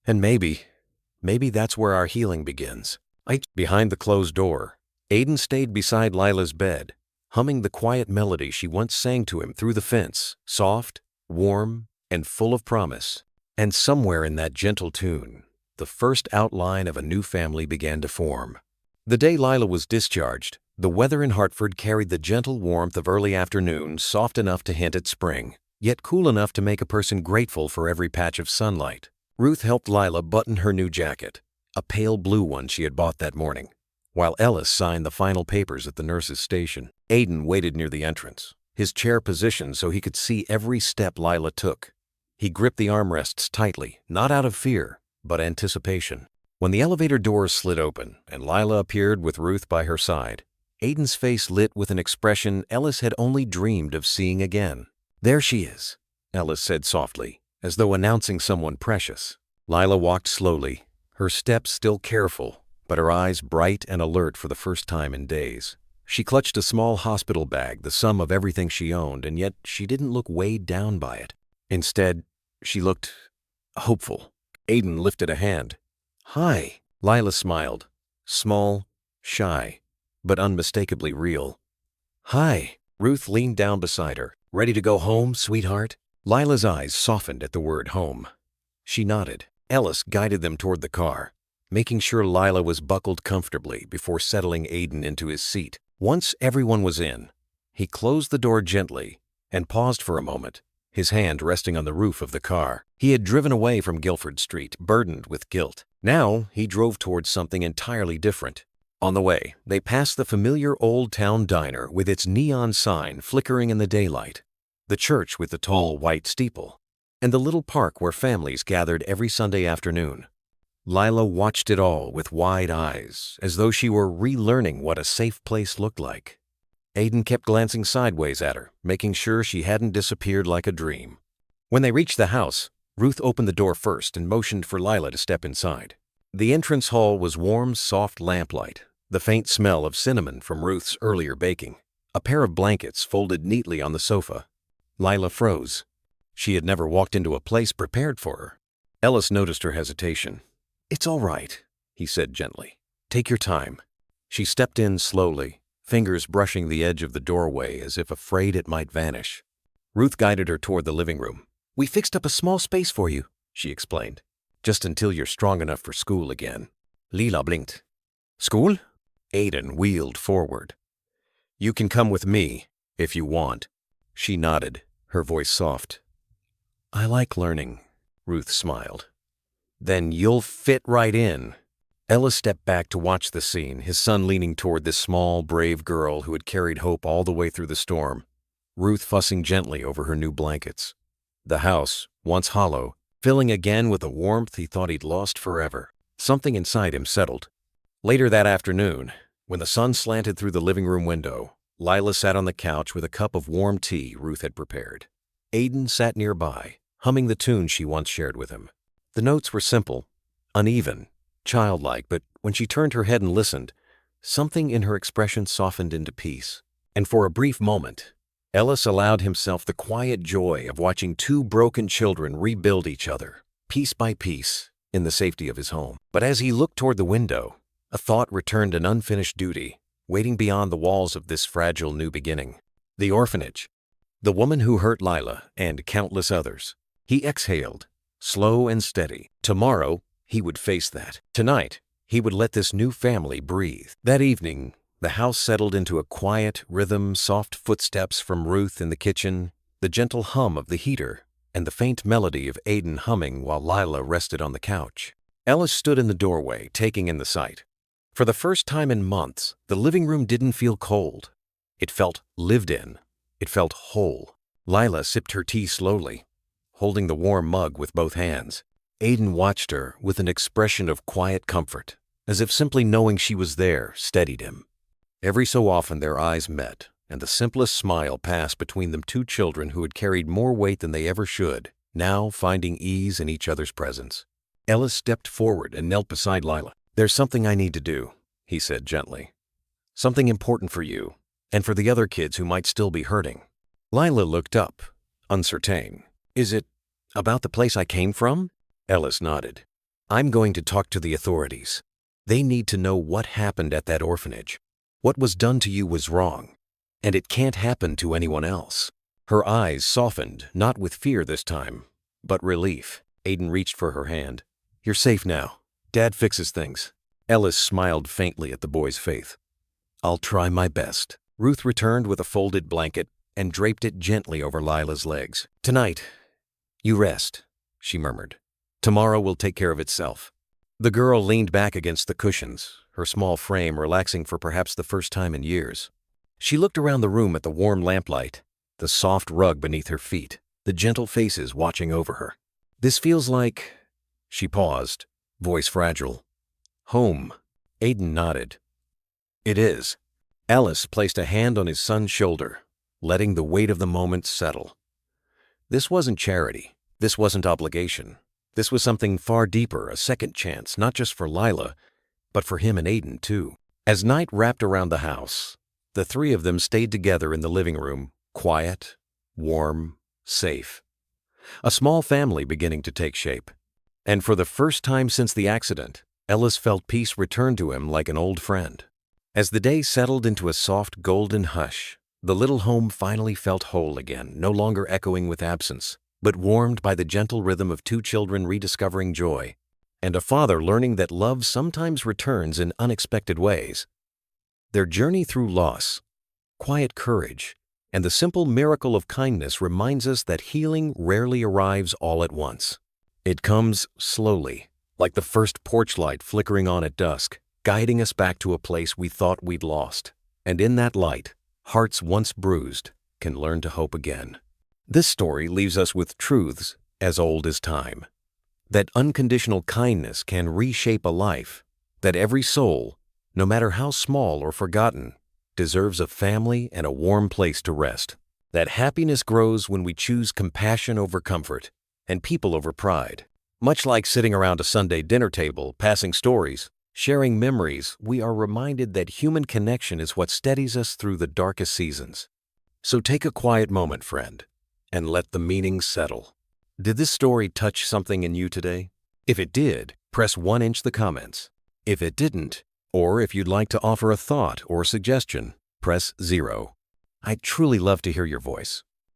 And maybe that's where our healing begins. Behind the closed door, Aiden stayed beside Lila's bed, humming the quiet melody she once sang to him through the fence, soft, warm, and full of promise. And somewhere in that gentle tune, the first outline of a new family began to form. The day Lila was discharged, the weather in Hartford carried the gentle warmth of early afternoon, soft enough to hint at spring, yet cool enough to make a person grateful for every patch of sunlight. Ruth helped Lila button her new jacket, a pale blue one she had bought that morning, while Ellis signed the final papers at the nurse's station. Aiden waited near the entrance, his chair positioned so he could see every step Lila took. He gripped the armrests tightly, not out of fear, but anticipation. When the elevator doors slid open and Lila appeared with Ruth by her side, Aiden's face lit with an expression Ellis had only dreamed of seeing again. "There she is," Ellis said softly, as though announcing someone precious. Lila walked slowly, her steps still careful, but her eyes bright and alert for the first time in days. She clutched a small hospital bag, the sum of everything she owned, and yet she didn't look weighed down by it. Instead, she looked hopeful. Aiden lifted a hand. "Hi." Lila smiled, small, shy, but unmistakably real. "Hi." Ruth leaned down beside her. "Ready to go home, sweetheart?" Lila's eyes softened at the word home. She nodded. Ellis guided them toward the car, making sure Lila was buckled comfortably before settling Aiden into his seat. Once everyone was in, he closed the door gently and paused for a moment, his hand resting on the roof of the car. He had driven away from Guilford Street, burdened with guilt. Now he drove towards something entirely different. On the way, they passed the familiar Old Town Diner with its neon sign flickering in the daylight, the church with the tall white steeple, and the little park where families gathered every Sunday afternoon. Lila watched it all with wide eyes, as though she were relearning what a safe place looked like. Aiden kept glancing sideways at her, making sure she hadn't disappeared like a dream. When they reached the house, Ruth opened the door first and motioned for Lila to step inside. The entrance hall was warm, soft lamplight, the faint smell of cinnamon from Ruth's earlier baking, a pair of blankets folded neatly on the sofa. Lila froze. She had never walked into a place prepared for her. Ellis noticed her hesitation. "It's all right," he said gently. "Take your time." She stepped in slowly, fingers brushing the edge of the doorway as if afraid it might vanish. Ruth guided her toward the living room. "We fixed up a small space for you," she explained. "Just until you're strong enough for school again." Lila blinked. "School?" Aiden wheeled forward. "You can come with me, if you want." She nodded, her voice soft. "I like learning," Ruth smiled. "Then you'll fit right in." Ellis stepped back to watch the scene, his son leaning toward this small, brave girl who had carried hope all the way through the storm, Ruth fussing gently over her new blankets. The house, once hollow, filling again with a warmth he thought he'd lost forever. Something inside him settled. Later that afternoon, when the sun slanted through the living room window, Lila sat on the couch with a cup of warm tea Ruth had prepared. Aiden sat nearby, humming the tune she once shared with him. The notes were simple, uneven, childlike, but when she turned her head and listened, something in her expression softened into peace. And for a brief moment, Ellis allowed himself the quiet joy of watching two broken children rebuild each other, piece by piece, in the safety of his home. But as he looked toward the window, a thought returned an unfinished duty, waiting beyond the walls of this fragile new beginning. The orphanage. The woman who hurt Lila and countless others. He exhaled, slow and steady. Tomorrow, he would face that. Tonight, he would let this new family breathe. That evening, the house settled into a quiet rhythm, soft footsteps from Ruth in the kitchen, the gentle hum of the heater, and the faint melody of Aiden humming while Lila rested on the couch. Ellis stood in the doorway, taking in the sight. For the first time in months, the living room didn't feel cold. It felt lived in. It felt whole. Lila sipped her tea slowly, holding the warm mug with both hands. Aiden watched her with an expression of quiet comfort, as if simply knowing she was there steadied him. Every so often their eyes met, and the simplest smile passed between them, two children who had carried more weight than they ever should, now finding ease in each other's presence. Ellis stepped forward and knelt beside Lila. "There's something I need to do," he said gently. "Something important for you, and for the other kids who might still be hurting." Lila looked up, uncertain. "Is it about the place I came from?" Ellis nodded. I'm going to talk to the authorities. They need to know what happened at that orphanage. What was done to you was wrong, and it can't happen to anyone else." Her eyes softened, not with fear this time, but relief. Aiden reached for her hand. "You're safe now. Dad fixes things." Ellis smiled faintly at the boy's faith. "I'll try my best." Ruth returned with a folded blanket and draped it gently over Lila's legs. "Tonight, you rest," she murmured. "Tomorrow will take care of itself." The girl leaned back against the cushions, her small frame relaxing for perhaps the first time in years. She looked around the room at the warm lamplight, the soft rug beneath her feet, the gentle faces watching over her. "This feels like—" She paused, voice fragile. "Home." Aiden nodded. "It is." Ellis placed a hand on his son's shoulder, letting the weight of the moment settle. This wasn't charity. This wasn't obligation. This was something far deeper, a second chance, not just for Lila, but for him and Aiden, too. As night wrapped around the house, the three of them stayed together in the living room, quiet, warm, safe. A small family beginning to take shape. And for the first time since the accident, Ellis felt peace return to him like an old friend. As the day settled into a soft golden hush, the little home finally felt whole again, no longer echoing with absence, but warmed by the gentle rhythm of two children rediscovering joy, and a father learning that love sometimes returns in unexpected ways. Their journey through loss, quiet courage, and the simple miracle of kindness reminds us that healing rarely arrives all at once. It comes slowly, like the first porch light flickering on at dusk, guiding us back to a place we thought we'd lost. And in that light, hearts once bruised can learn to hope again. This story leaves us with truths as old as time. That unconditional kindness can reshape a life, that every soul, no matter how small or forgotten, deserves a family and a warm place to rest. That happiness grows when we choose compassion over comfort and people over pride. Much like sitting around a Sunday dinner table, passing stories, sharing memories, we are reminded that human connection is what steadies us through the darkest seasons. So take a quiet moment, friend, and let the meaning settle. Did this story touch something in you today? If it did, press 1 the comments. If it didn't, or if you'd like to offer a thought or suggestion, press 0. I'd truly love to hear your voice.